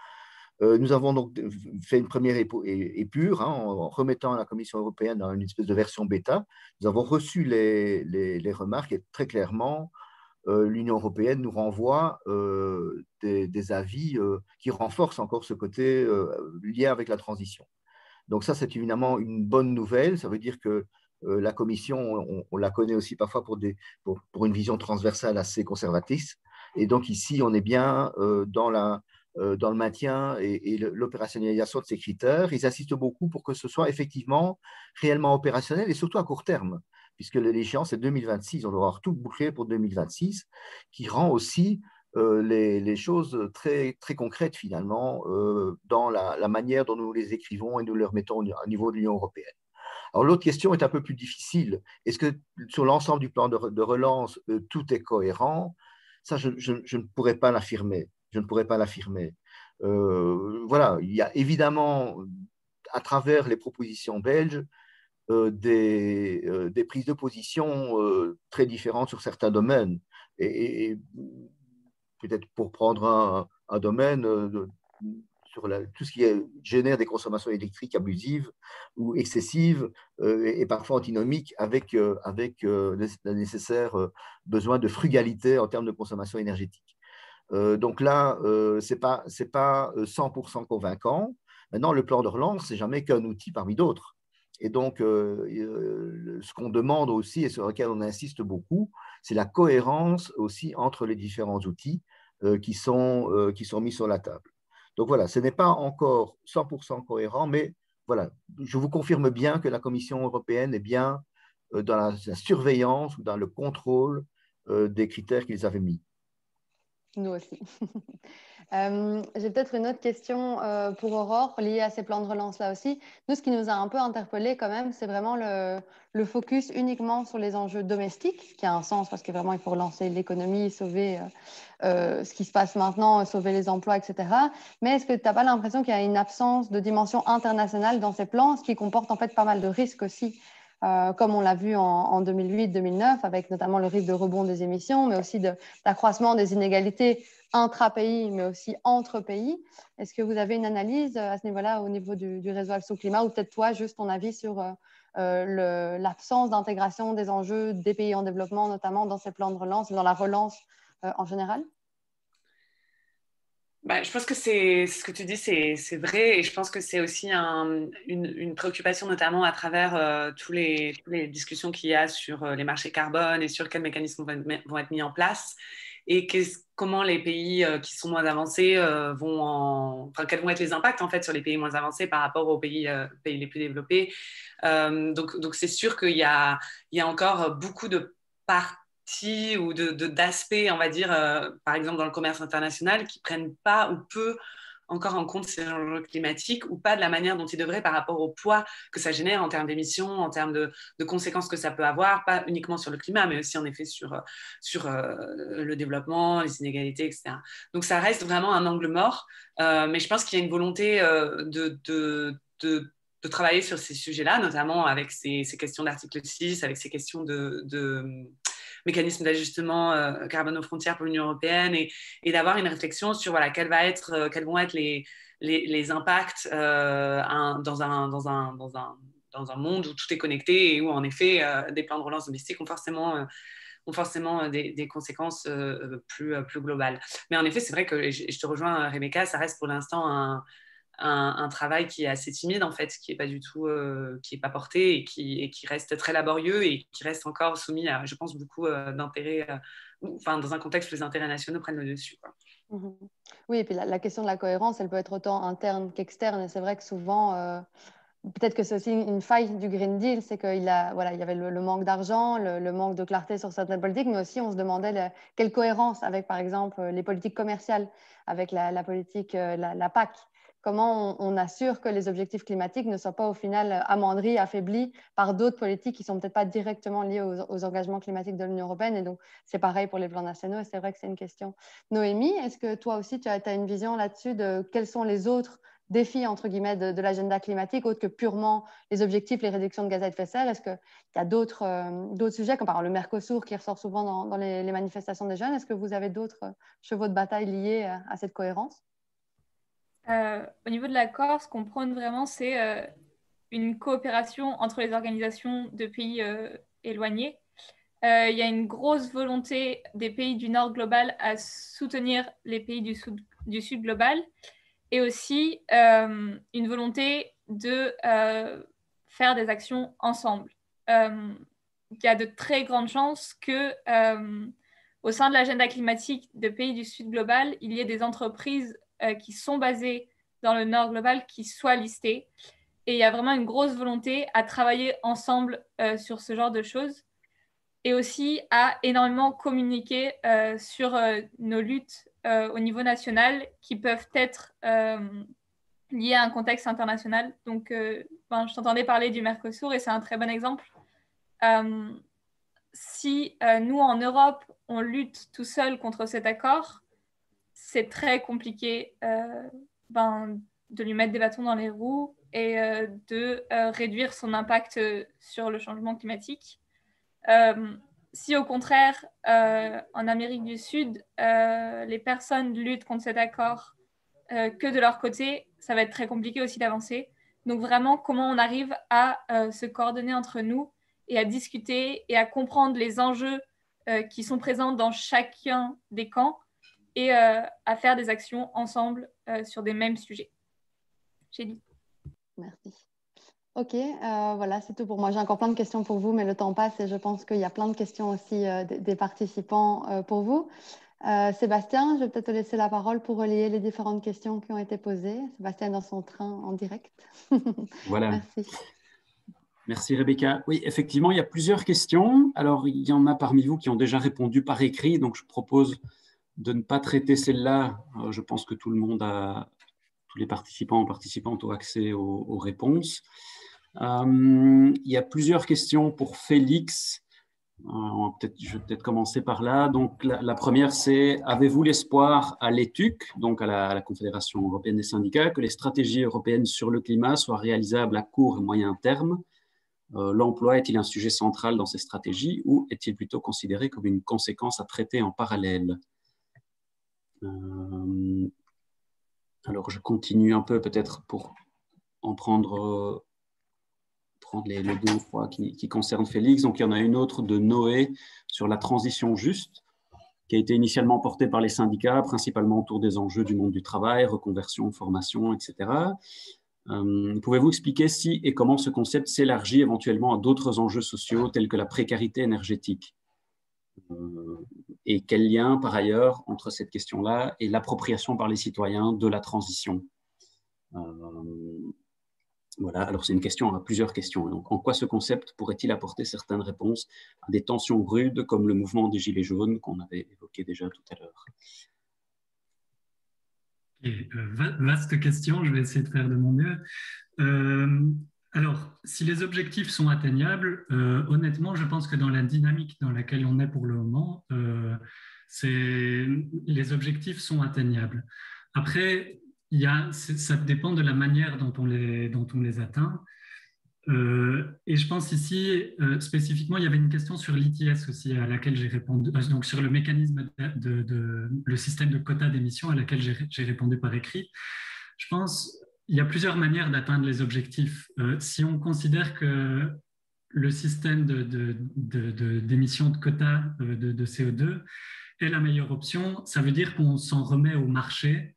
Nous avons donc fait une première épure en remettant la Commission européenne dans une espèce de version bêta. Nous avons reçu les remarques et très clairement, l'Union européenne nous renvoie des avis qui renforcent encore ce côté lié avec la transition. Donc ça, c'est évidemment une bonne nouvelle. Ça veut dire que la Commission, on la connaît aussi parfois pour une vision transversale assez conservatrice. Et donc ici, on est bien dans le maintien et l'opérationnalisation de ces critères. Ils insistent beaucoup pour que ce soit effectivement réellement opérationnel et surtout à court terme, puisque l'échéance est 2026. On doit avoir tout bouclé pour 2026, qui rend aussi les choses très, très concrètes finalement dans la manière dont nous les écrivons et nous les remettons au niveau de l'Union européenne. Alors l'autre question est un peu plus difficile. Est-ce que sur l'ensemble du plan de relance, tout est cohérent? Ça, je ne pourrais pas l'affirmer. Je ne pourrais pas l'affirmer. Voilà, il y a évidemment, à travers les propositions belges, des prises de position très différentes sur certains domaines. Et peut-être pour prendre un domaine, tout ce qui génère des consommations électriques abusives ou excessives et parfois antinomiques avec le nécessaire besoin de frugalité en termes de consommation énergétique. Donc là, ce n'est pas 100% convaincant. Maintenant, le plan de relance, ce n'est jamais qu'un outil parmi d'autres. Et donc, ce qu'on demande aussi et sur lequel on insiste beaucoup, c'est la cohérence aussi entre les différents outils qui sont mis sur la table. Donc voilà, ce n'est pas encore 100% cohérent, mais voilà, je vous confirme bien que la Commission européenne est bien dans la surveillance ou dans le contrôle des critères qu'ils avaient mis. Nous aussi. J'ai peut-être une autre question pour Aurore liée à ces plans de relance-là aussi. Nous, ce qui nous a un peu interpellés quand même, c'est vraiment le focus uniquement sur les enjeux domestiques, ce qui a un sens parce que vraiment, il faut relancer l'économie, sauver ce qui se passe maintenant, sauver les emplois, etc. Mais est-ce que tu n'as pas l'impression qu'il y a une absence de dimension internationale dans ces plans, ce qui comporte en fait pas mal de risques aussi comme on l'a vu en 2008-2009, avec notamment le risque de rebond des émissions, mais aussi d'accroissement des inégalités intra-pays, mais aussi entre pays. Est-ce que vous avez une analyse à ce niveau-là, au niveau du réseau Action Climat, ou peut-être toi, juste ton avis sur l'absence d'intégration des enjeux des pays en développement, notamment dans ces plans de relance et dans la relance en général? Je pense que ce que tu dis, c'est vrai, et je pense que c'est aussi une préoccupation, notamment à travers toutes les discussions qu'il y a sur les marchés carbone et sur quels mécanismes vont être mis en place, et comment les pays qui sont moins avancés quels vont être les impacts en fait sur les pays moins avancés par rapport aux pays les plus développés. Donc c'est sûr qu'il y a encore beaucoup de parties ou d'aspects, on va dire, par exemple dans le commerce international, qui ne prennent pas ou peu encore en compte ces enjeux climatiques, ou pas de la manière dont ils devraient par rapport au poids que ça génère en termes d'émissions, en termes de conséquences que ça peut avoir, pas uniquement sur le climat, mais aussi en effet sur le développement, les inégalités, etc. Donc ça reste vraiment un angle mort, mais je pense qu'il y a une volonté de travailler sur ces sujets-là, notamment avec ces questions d'article 6, avec ces questions de mécanisme d'ajustement carbone aux frontières pour l'Union européenne, et d'avoir une réflexion sur quels vont être les impacts dans un monde où tout est connecté et où en effet des plans de relance domestiques ont forcément des conséquences plus globales. Mais en effet, c'est vrai que je te rejoins, Rebecca, ça reste pour l'instant un travail qui est assez timide en fait, qui est pas du tout, qui est pas porté et qui reste très laborieux et qui reste encore soumis à, je pense, beaucoup d'intérêts, dans un contexte où les intérêts nationaux prennent le dessus, quoi. Oui, et puis la question de la cohérence, elle peut être autant interne qu'externe, et c'est vrai que souvent, peut-être que c'est aussi une faille du Green Deal, c'est qu'il y avait le manque d'argent, le manque de clarté sur certaines politiques, mais aussi on se demandait quelle cohérence avec, par exemple, les politiques commerciales, avec la politique, la PAC. Comment on assure que les objectifs climatiques ne soient pas au final amoindris, affaiblis par d'autres politiques qui ne sont peut-être pas directement liées aux engagements climatiques de l'Union européenne. Et donc, c'est pareil pour les plans nationaux, et c'est vrai que c'est une question. Noémie, est-ce que toi aussi, tu as une vision là-dessus de quels sont les autres défis, entre guillemets, de l'agenda climatique, autres que purement les objectifs, les réductions de gaz à effet de serre? Est-ce qu'il y a d'autres sujets, comme par exemple le Mercosur qui ressort souvent dans les manifestations des jeunes? Est-ce que vous avez d'autres chevaux de bataille liés à cette cohérence? Au niveau de l'accord, ce qu'on prône vraiment, c'est une coopération entre les organisations de pays éloignés. Il y a une grosse volonté des pays du Nord global à soutenir les pays du Sud global, et aussi une volonté de faire des actions ensemble. Il y a de très grandes chances que au sein de l'agenda climatique des pays du Sud global, il y ait des entreprises qui sont basées dans le Nord global qui soient listées. Et il y a vraiment une grosse volonté à travailler ensemble sur ce genre de choses, et aussi à énormément communiquer sur nos luttes au niveau national qui peuvent être liées à un contexte international. Donc, je t'entendais parler du Mercosur et c'est un très bon exemple. Si nous, en Europe, on lutte tout seul contre cet accord, c'est très compliqué de lui mettre des bâtons dans les roues et de réduire son impact sur le changement climatique. Si au contraire, en Amérique du Sud, les personnes luttent contre cet accord que de leur côté, ça va être très compliqué aussi d'avancer. Donc vraiment, comment on arrive à se coordonner entre nous et à discuter et à comprendre les enjeux qui sont présents dans chacun des camps et à faire des actions ensemble sur des mêmes sujets. J'ai dit. Merci. Ok, voilà, c'est tout pour moi. J'ai encore plein de questions pour vous, mais le temps passe et je pense qu'il y a plein de questions aussi des participants pour vous. Sébastien, je vais peut-être te laisser la parole pour relayer les différentes questions qui ont été posées. Sébastien est dans son train en direct. Voilà. Merci. Merci Rebecca. Oui, effectivement, il y a plusieurs questions. Alors, il y en a parmi vous qui ont déjà répondu par écrit, donc je propose de ne pas traiter celle-là. Je pense que tout le monde tous les participants ou participantes ont accès aux réponses. Il y a plusieurs questions pour Félix. Je vais peut-être commencer par là. Donc, la première, c'est: avez-vous l'espoir à l'ETUC, donc à la Confédération européenne des syndicats, que les stratégies européennes sur le climat soient réalisables à court et moyen terme? L'emploi est-il un sujet central dans ces stratégies ou est-il plutôt considéré comme une conséquence à traiter en parallèle? Alors, je continue un peu peut-être pour en prendre les 2 ou 3 qui concernent Félix. Donc, il y en a une autre de Noé sur la transition juste, qui a été initialement portée par les syndicats, principalement autour des enjeux du monde du travail, reconversion, formation, etc. Pouvez-vous expliquer si et comment ce concept s'élargit éventuellement à d'autres enjeux sociaux tels que la précarité énergétique? Et quel lien, par ailleurs, entre cette question-là et l'appropriation par les citoyens de la transition? Voilà, alors c'est une question à plusieurs questions. Donc, en quoi ce concept pourrait-il apporter certaines réponses à des tensions rudes comme le mouvement des Gilets jaunes qu'on avait évoqué déjà tout à l'heure? Vaste question, je vais essayer de faire de mon mieux. Alors, si les objectifs sont atteignables, honnêtement, je pense que dans la dynamique dans laquelle on est pour le moment, les objectifs sont atteignables. Après, ça dépend de la manière dont on les atteint. Et je pense ici, spécifiquement, il y avait une question sur l'ITS aussi à laquelle j'ai répondu, donc sur le mécanisme le système de quotas d'émissions à laquelle j'ai répondu par écrit. Je pense qu'il y a plusieurs manières d'atteindre les objectifs. Si on considère que le système d'émission de quotas de CO2 est la meilleure option, ça veut dire qu'on s'en remet au marché.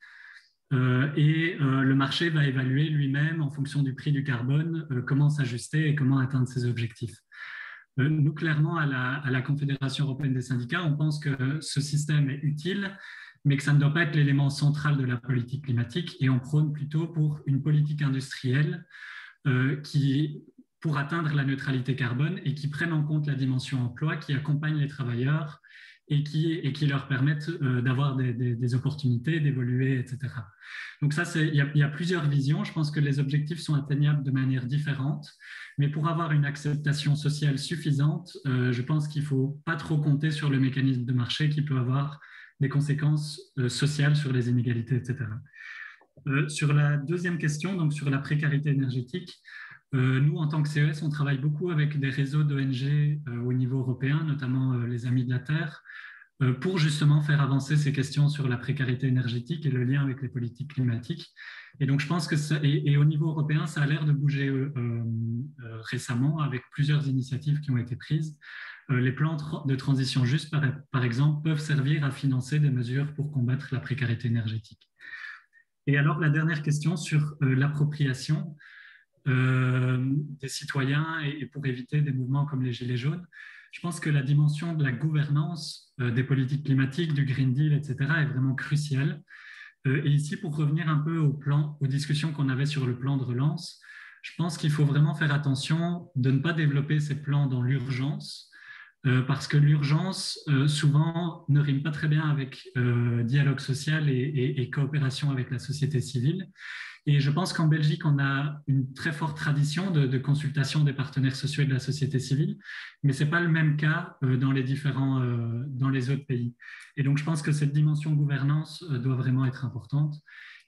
Le marché va évaluer lui-même en fonction du prix du carbone comment s'ajuster et comment atteindre ses objectifs. Nous, clairement, à la Confédération européenne des syndicats, on pense que ce système est utile, mais que ça ne doit pas être l'élément central de la politique climatique et on prône plutôt pour une politique industrielle pour atteindre la neutralité carbone et qui prenne en compte la dimension emploi, qui accompagne les travailleurs et qui leur permettent d'avoir des opportunités, d'évoluer, etc. Donc ça, il y a plusieurs visions. Je pense que les objectifs sont atteignables de manière différente, mais pour avoir une acceptation sociale suffisante, je pense qu'il ne faut pas trop compter sur le mécanisme de marché qui peut avoir des conséquences sociales sur les inégalités, etc. Sur la deuxième question, donc sur la précarité énergétique, nous, en tant que CES, on travaille beaucoup avec des réseaux d'ONG au niveau européen, notamment les Amis de la Terre, pour justement faire avancer ces questions sur la précarité énergétique et le lien avec les politiques climatiques. Et donc, je pense que au niveau européen, ça a l'air de bouger récemment avec plusieurs initiatives qui ont été prises. Les plans de transition juste, par exemple, peuvent servir à financer des mesures pour combattre la précarité énergétique. Et alors, la dernière question sur l'appropriation des citoyens et pour éviter des mouvements comme les Gilets jaunes. Je pense que la dimension de la gouvernance des politiques climatiques, du Green Deal, etc. est vraiment cruciale. Et ici, pour revenir un peu aux discussions qu'on avait sur le plan de relance, je pense qu'il faut vraiment faire attention de ne pas développer ces plans dans l'urgence, parce que l'urgence, souvent, ne rime pas très bien avec dialogue social et coopération avec la société civile. Et je pense qu'en Belgique, on a une très forte tradition de consultation des partenaires sociaux et de la société civile, mais ce n'est pas le même cas dans les autres pays. Et donc, je pense que cette dimension gouvernance doit vraiment être importante.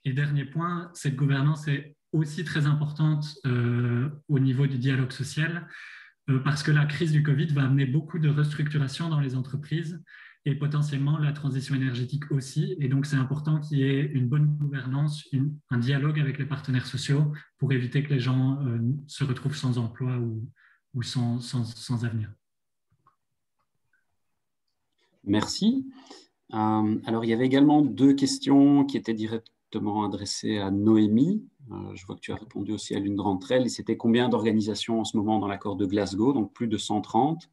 Et dernier point, cette gouvernance est aussi très importante au niveau du dialogue social, parce que la crise du Covid va amener beaucoup de restructuration dans les entreprises et potentiellement la transition énergétique aussi. Et donc, c'est important qu'il y ait une bonne gouvernance, un dialogue avec les partenaires sociaux pour éviter que les gens se retrouvent sans emploi ou sans avenir. Merci. Alors, il y avait également 2 questions qui étaient directement adressées à Noémie. Je vois que tu as répondu aussi à l'une d'entre elles. C'était combien d'organisations en ce moment dans l'accord de Glasgow? Donc, plus de 130.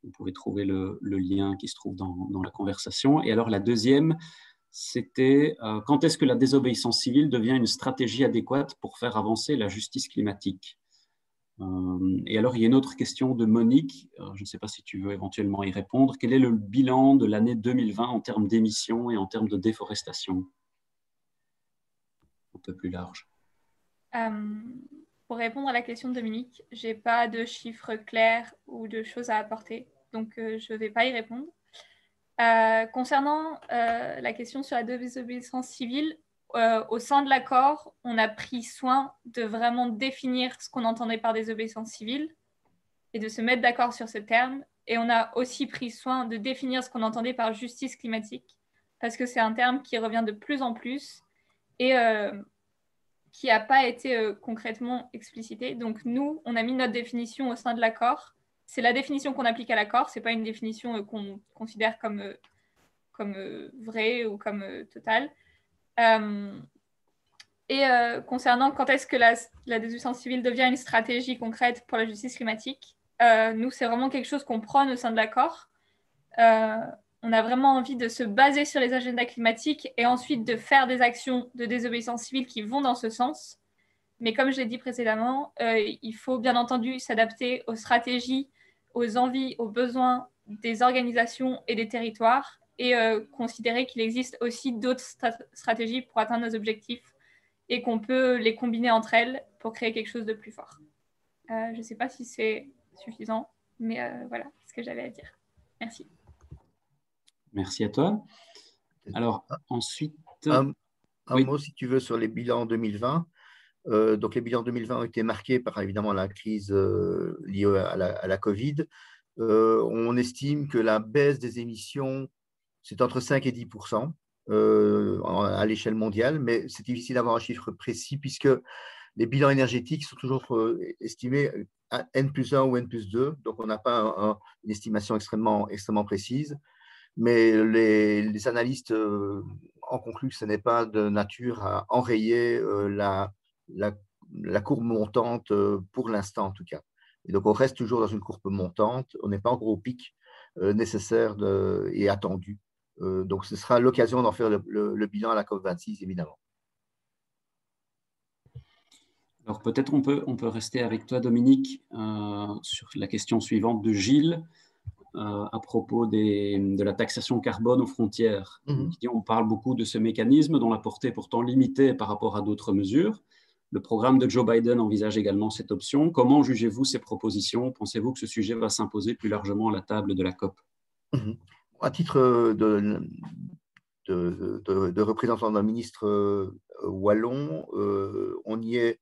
Vous pouvez trouver le lien qui se trouve dans la conversation. Et alors, la deuxième, c'était quand est-ce que la désobéissance civile devient une stratégie adéquate pour faire avancer la justice climatique? Et alors, il y a une autre question de Monique. Je ne sais pas si tu veux éventuellement y répondre. Quel est le bilan de l'année 2020 en termes d'émissions et en termes de déforestation? Un peu plus large. Pour répondre à la question de Dominique, je n'ai pas de chiffres clairs ou de choses à apporter, donc je ne vais pas y répondre. Concernant la question sur la désobéissance civile, au sein de l'accord, on a pris soin de vraiment définir ce qu'on entendait par désobéissance civile et de se mettre d'accord sur ce terme. Et on a aussi pris soin de définir ce qu'on entendait par justice climatique, parce que c'est un terme qui revient de plus en plus et qui n'a pas été concrètement explicité. Donc nous, on a mis notre définition au sein de l'accord. C'est la définition qu'on applique à l'accord, ce n'est pas une définition qu'on considère comme vraie ou comme totale. Concernant quand est-ce que la désobéissance civile devient une stratégie concrète pour la justice climatique, nous, c'est vraiment quelque chose qu'on prône au sein de l'accord. On a vraiment envie de se baser sur les agendas climatiques et ensuite de faire des actions de désobéissance civile qui vont dans ce sens. Mais comme je l'ai dit précédemment, il faut bien entendu s'adapter aux stratégies, aux envies, aux besoins des organisations et des territoires et considérer qu'il existe aussi d'autres stratégies pour atteindre nos objectifs et qu'on peut les combiner entre elles pour créer quelque chose de plus fort. Je ne sais pas si c'est suffisant, mais voilà ce que j'avais à dire. Merci. Merci à toi. Alors, ensuite… Un mot, si tu veux, sur les bilans 2020. Donc, les bilans 2020 ont été marqués par, évidemment, la crise liée à la Covid. On estime que la baisse des émissions, c'est entre 5 et 10% à l'échelle mondiale, mais c'est difficile d'avoir un chiffre précis puisque les bilans énergétiques sont toujours estimés à N+1 ou N+2, donc on n'a pas une estimation extrêmement précise. Mais les analystes en concluent que ce n'est pas de nature à enrayer la courbe montante pour l'instant en tout cas. Et donc on reste toujours dans une courbe montante, on n'est pas encore au pic nécessaire et attendu. Donc ce sera l'occasion d'en faire le bilan à la COP26 évidemment. Alors peut-être on peut rester avec toi Dominique sur la question suivante de Gilles. À propos de la taxation carbone aux frontières. On parle beaucoup de ce mécanisme dont la portée est pourtant limitée par rapport à d'autres mesures. Le programme de Joe Biden envisage également cette option. Comment jugez-vous ces propositions? Pensez-vous que ce sujet va s'imposer plus largement à la table de la COP? À titre de représentant d'un ministre wallon, on y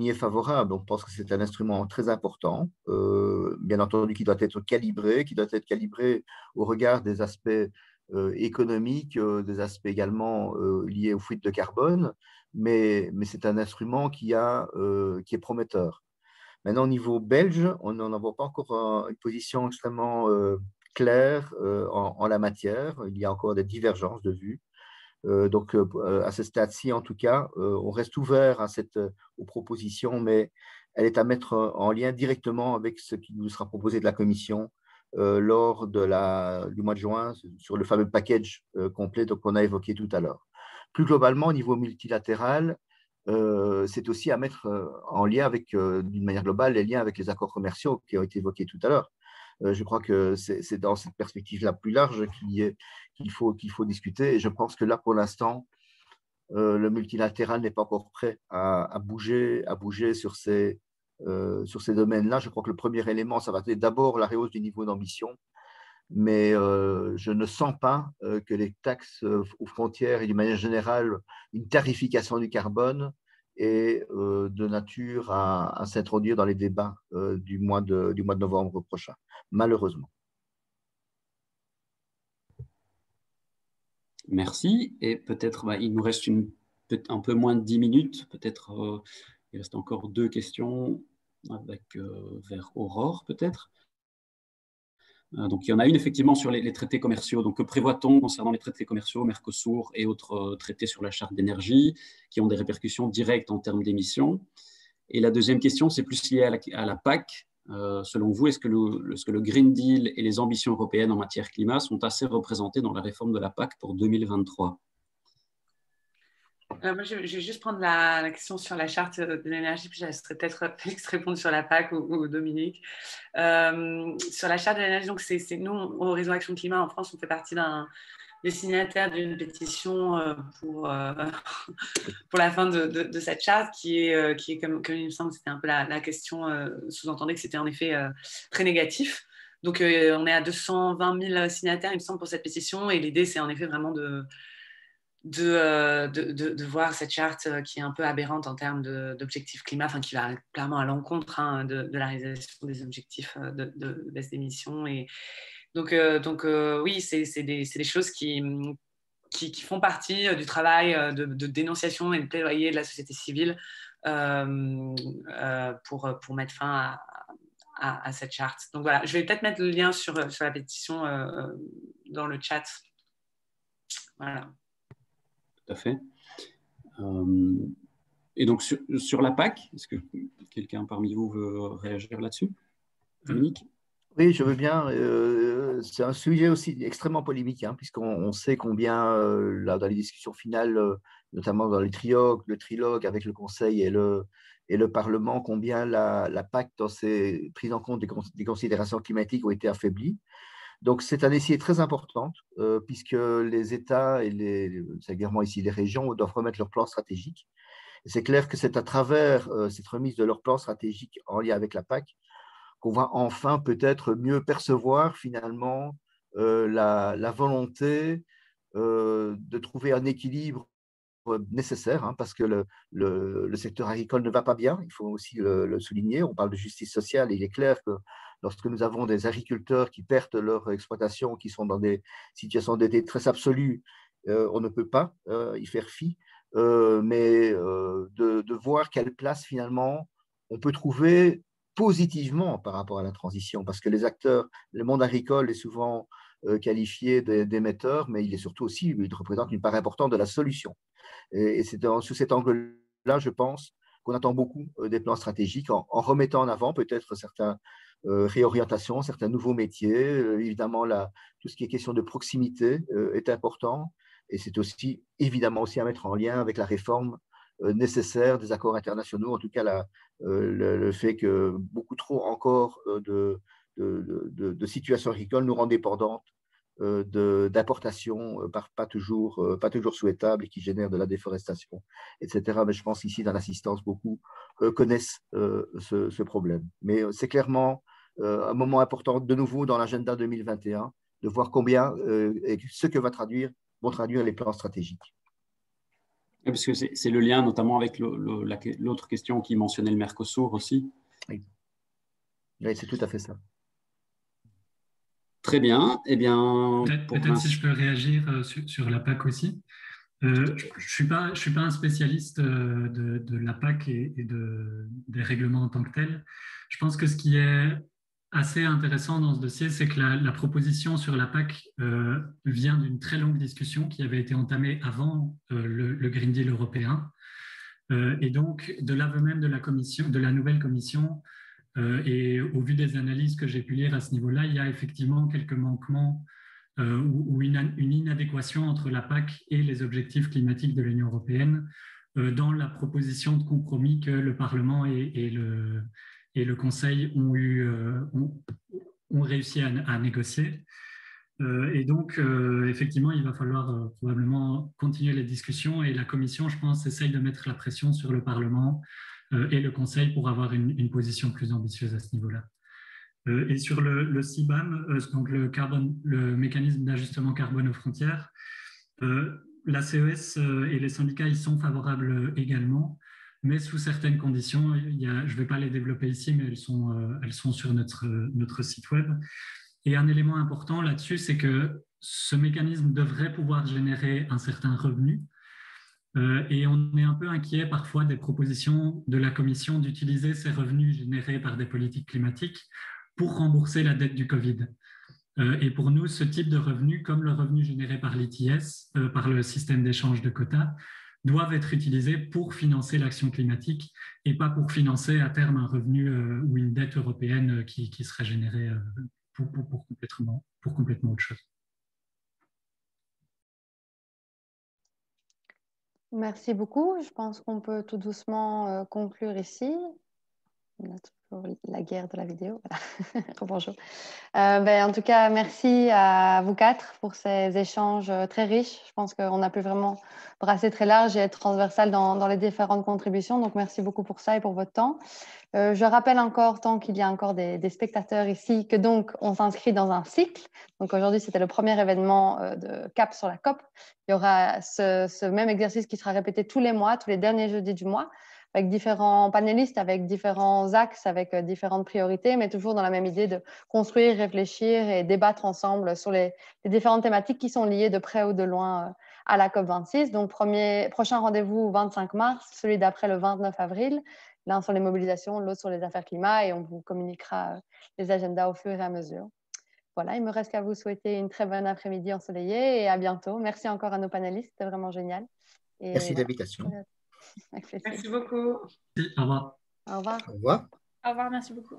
est favorable. On pense que c'est un instrument très important, bien entendu, qui doit être calibré au regard des aspects économiques, des aspects également liés aux fuites de carbone, mais c'est un instrument qui est prometteur. Maintenant, au niveau belge, on n'en voit pas encore une position extrêmement claire en la matière. Il y a encore des divergences de vues. Donc, à ce stade-ci, en tout cas, on reste ouvert aux propositions, mais elle est à mettre en lien directement avec ce qui nous sera proposé de la Commission lors du mois de juin sur le fameux package complet qu'on a évoqué tout à l'heure. Plus globalement, au niveau multilatéral, c'est aussi à mettre en lien avec, d'une manière globale, les liens avec les accords commerciaux qui ont été évoqués tout à l'heure. Je crois que c'est dans cette perspective-là plus large qu'il faut discuter. Et je pense que là, pour l'instant, le multilatéral n'est pas encore prêt à bouger sur ces domaines-là. Je crois que le premier élément, ça va être d'abord la rehausse du niveau d'ambition. Mais je ne sens pas que les taxes aux frontières et d'une manière générale, une tarification du carbone est de nature à s'introduire dans les débats du mois de novembre prochain, malheureusement. Merci. Et peut-être, il nous reste un peu moins de 10 minutes. Peut-être, il reste encore 2 questions vers Aurore, peut-être. Donc, il y en a une effectivement sur les traités commerciaux. Donc, que prévoit-on concernant les traités commerciaux, Mercosur et autres traités sur la charte d'énergie qui ont des répercussions directes en termes d'émissions? Et la deuxième question, c'est plus lié à la PAC. Selon vous, est-ce que le Green Deal et les ambitions européennes en matière climat sont assez représentés dans la réforme de la PAC pour 2023? Moi, je vais juste prendre la question sur la charte de l'énergie, puis je laisserai peut-être Félix répondre sur la PAC ou Dominique. Sur la charte de l'énergie, donc c'est nous, au Réseau Action Climat en France, on fait partie des signataires d'une pétition pour la fin de cette charte qui est comme il me semble, c'était un peu la question sous-entendait que c'était en effet très négatif. Donc, on est à 220 000 signataires, il me semble, pour cette pétition. Et l'idée, c'est en effet vraiment de voir cette charte qui est un peu aberrante en termes d'objectifs climat, enfin qui va clairement à l'encontre de la réalisation des objectifs de baisse d'émissions. Et donc oui, c'est des choses qui font partie du travail de dénonciation et de plaidoyer de la société civile pour mettre fin à cette charte. Donc voilà, je vais peut-être mettre le lien sur la pétition dans le chat. Voilà. Tout à fait. Et donc, sur la PAC, est-ce que quelqu'un parmi vous veut réagir là-dessus? Dominique? Oui, je veux bien. C'est un sujet aussi extrêmement polémique, puisqu'on sait combien, là, dans les discussions finales, notamment dans le trilogue avec le Conseil et le Parlement, combien la PAC, dans ses prises en compte des considérations climatiques, ont été affaiblies. Donc, c'est un essai très important, puisque les États et singulièrement ici les régions, doivent remettre leur plan stratégique. C'est clair que c'est à travers cette remise de leur plan stratégique en lien avec la PAC qu'on va enfin peut-être mieux percevoir finalement la volonté de trouver un équilibre nécessaire, parce que le secteur agricole ne va pas bien, il faut aussi le souligner. On parle de justice sociale et il est clair que lorsque nous avons des agriculteurs qui perdent leur exploitation, qui sont dans des situations de détresse absolue, on ne peut pas y faire fi, mais de voir quelle place finalement on peut trouver positivement par rapport à la transition, parce que les acteurs, le monde agricole est souvent qualifié d'émetteur, mais il est surtout aussi, il représente une part importante de la solution. Et c'est sous cet angle-là, je pense, qu'on attend beaucoup des plans stratégiques en remettant en avant peut-être certaines réorientations, certains nouveaux métiers. Évidemment, tout ce qui est question de proximité est important. Et c'est aussi, évidemment, aussi à mettre en lien avec la réforme nécessaire des accords internationaux. En tout cas, le fait que beaucoup trop encore de situations agricoles nous rendent dépendantes d'importations pas toujours souhaitables et qui génèrent de la déforestation, etc. Mais je pense ici, dans l'assistance, beaucoup connaissent ce problème. Mais c'est clairement un moment important, de nouveau, dans l'agenda 2021, de voir combien et ce que vont traduire les plans stratégiques. Parce que c'est le lien notamment avec l'autre question qui mentionnait le Mercosur aussi. Oui, c'est tout à fait ça. Très bien. Eh bien, peut-être si je peux réagir sur la PAC aussi. Je ne suis pas un spécialiste de la PAC et des règlements en tant que tels. Je pense que ce qui est assez intéressant dans ce dossier, c'est que la proposition sur la PAC vient d'une très longue discussion qui avait été entamée avant le Green Deal européen. Et donc, de l'aveu même de la nouvelle commission, et au vu des analyses que j'ai pu lire à ce niveau-là, il y a effectivement quelques manquements ou une inadéquation entre la PAC et les objectifs climatiques de l'Union européenne dans la proposition de compromis que le Parlement et le Conseil ont réussi à négocier. Et donc, effectivement, il va falloir probablement continuer les discussions et la Commission, je pense, essaye de mettre la pression sur le Parlement et le Conseil pour avoir une position plus ambitieuse à ce niveau-là. Et sur le CBAM, donc le mécanisme d'ajustement carbone aux frontières, la CES et les syndicats y sont favorables également, mais sous certaines conditions. Je ne vais pas les développer ici, mais elles sont sur notre site web. Et un élément important là-dessus, c'est que ce mécanisme devrait pouvoir générer un certain revenu. Et on est un peu inquiet parfois des propositions de la Commission d'utiliser ces revenus générés par des politiques climatiques pour rembourser la dette du Covid. Et pour nous, ce type de revenus, comme le revenu généré par l'ETS, par le système d'échange de quotas, doivent être utilisés pour financer l'action climatique et pas pour financer à terme un revenu ou une dette européenne qui serait générée pour complètement autre chose. Merci beaucoup. Je pense qu'on peut tout doucement conclure ici. On a toujours la guerre de la vidéo. Voilà. Bonjour. En tout cas, merci à vous quatre pour ces échanges très riches. Je pense qu'on a pu vraiment brasser très large et être transversal dans les différentes contributions. Donc, merci beaucoup pour ça et pour votre temps. Je rappelle encore, tant qu'il y a encore des spectateurs ici, que donc on s'inscrit dans un cycle. Donc aujourd'hui, c'était le premier événement de CAP sur la COP. Il y aura ce même exercice qui sera répété tous les mois, tous les derniers jeudis du mois, avec différents panélistes, avec différents axes, avec différentes priorités, mais toujours dans la même idée de construire, réfléchir et débattre ensemble sur les différentes thématiques qui sont liées de près ou de loin à la COP26. Donc, prochain rendez-vous 25 mars, celui d'après le 29 avril, l'un sur les mobilisations, l'autre sur les affaires climat, et on vous communiquera les agendas au fur et à mesure. Voilà, il me reste qu'à vous souhaiter une très bonne après-midi ensoleillée et à bientôt. Merci encore à nos panélistes, c'était vraiment génial. Et merci de l'invitation. Merci beaucoup. Au revoir. Au revoir. Au revoir. Au revoir, merci beaucoup.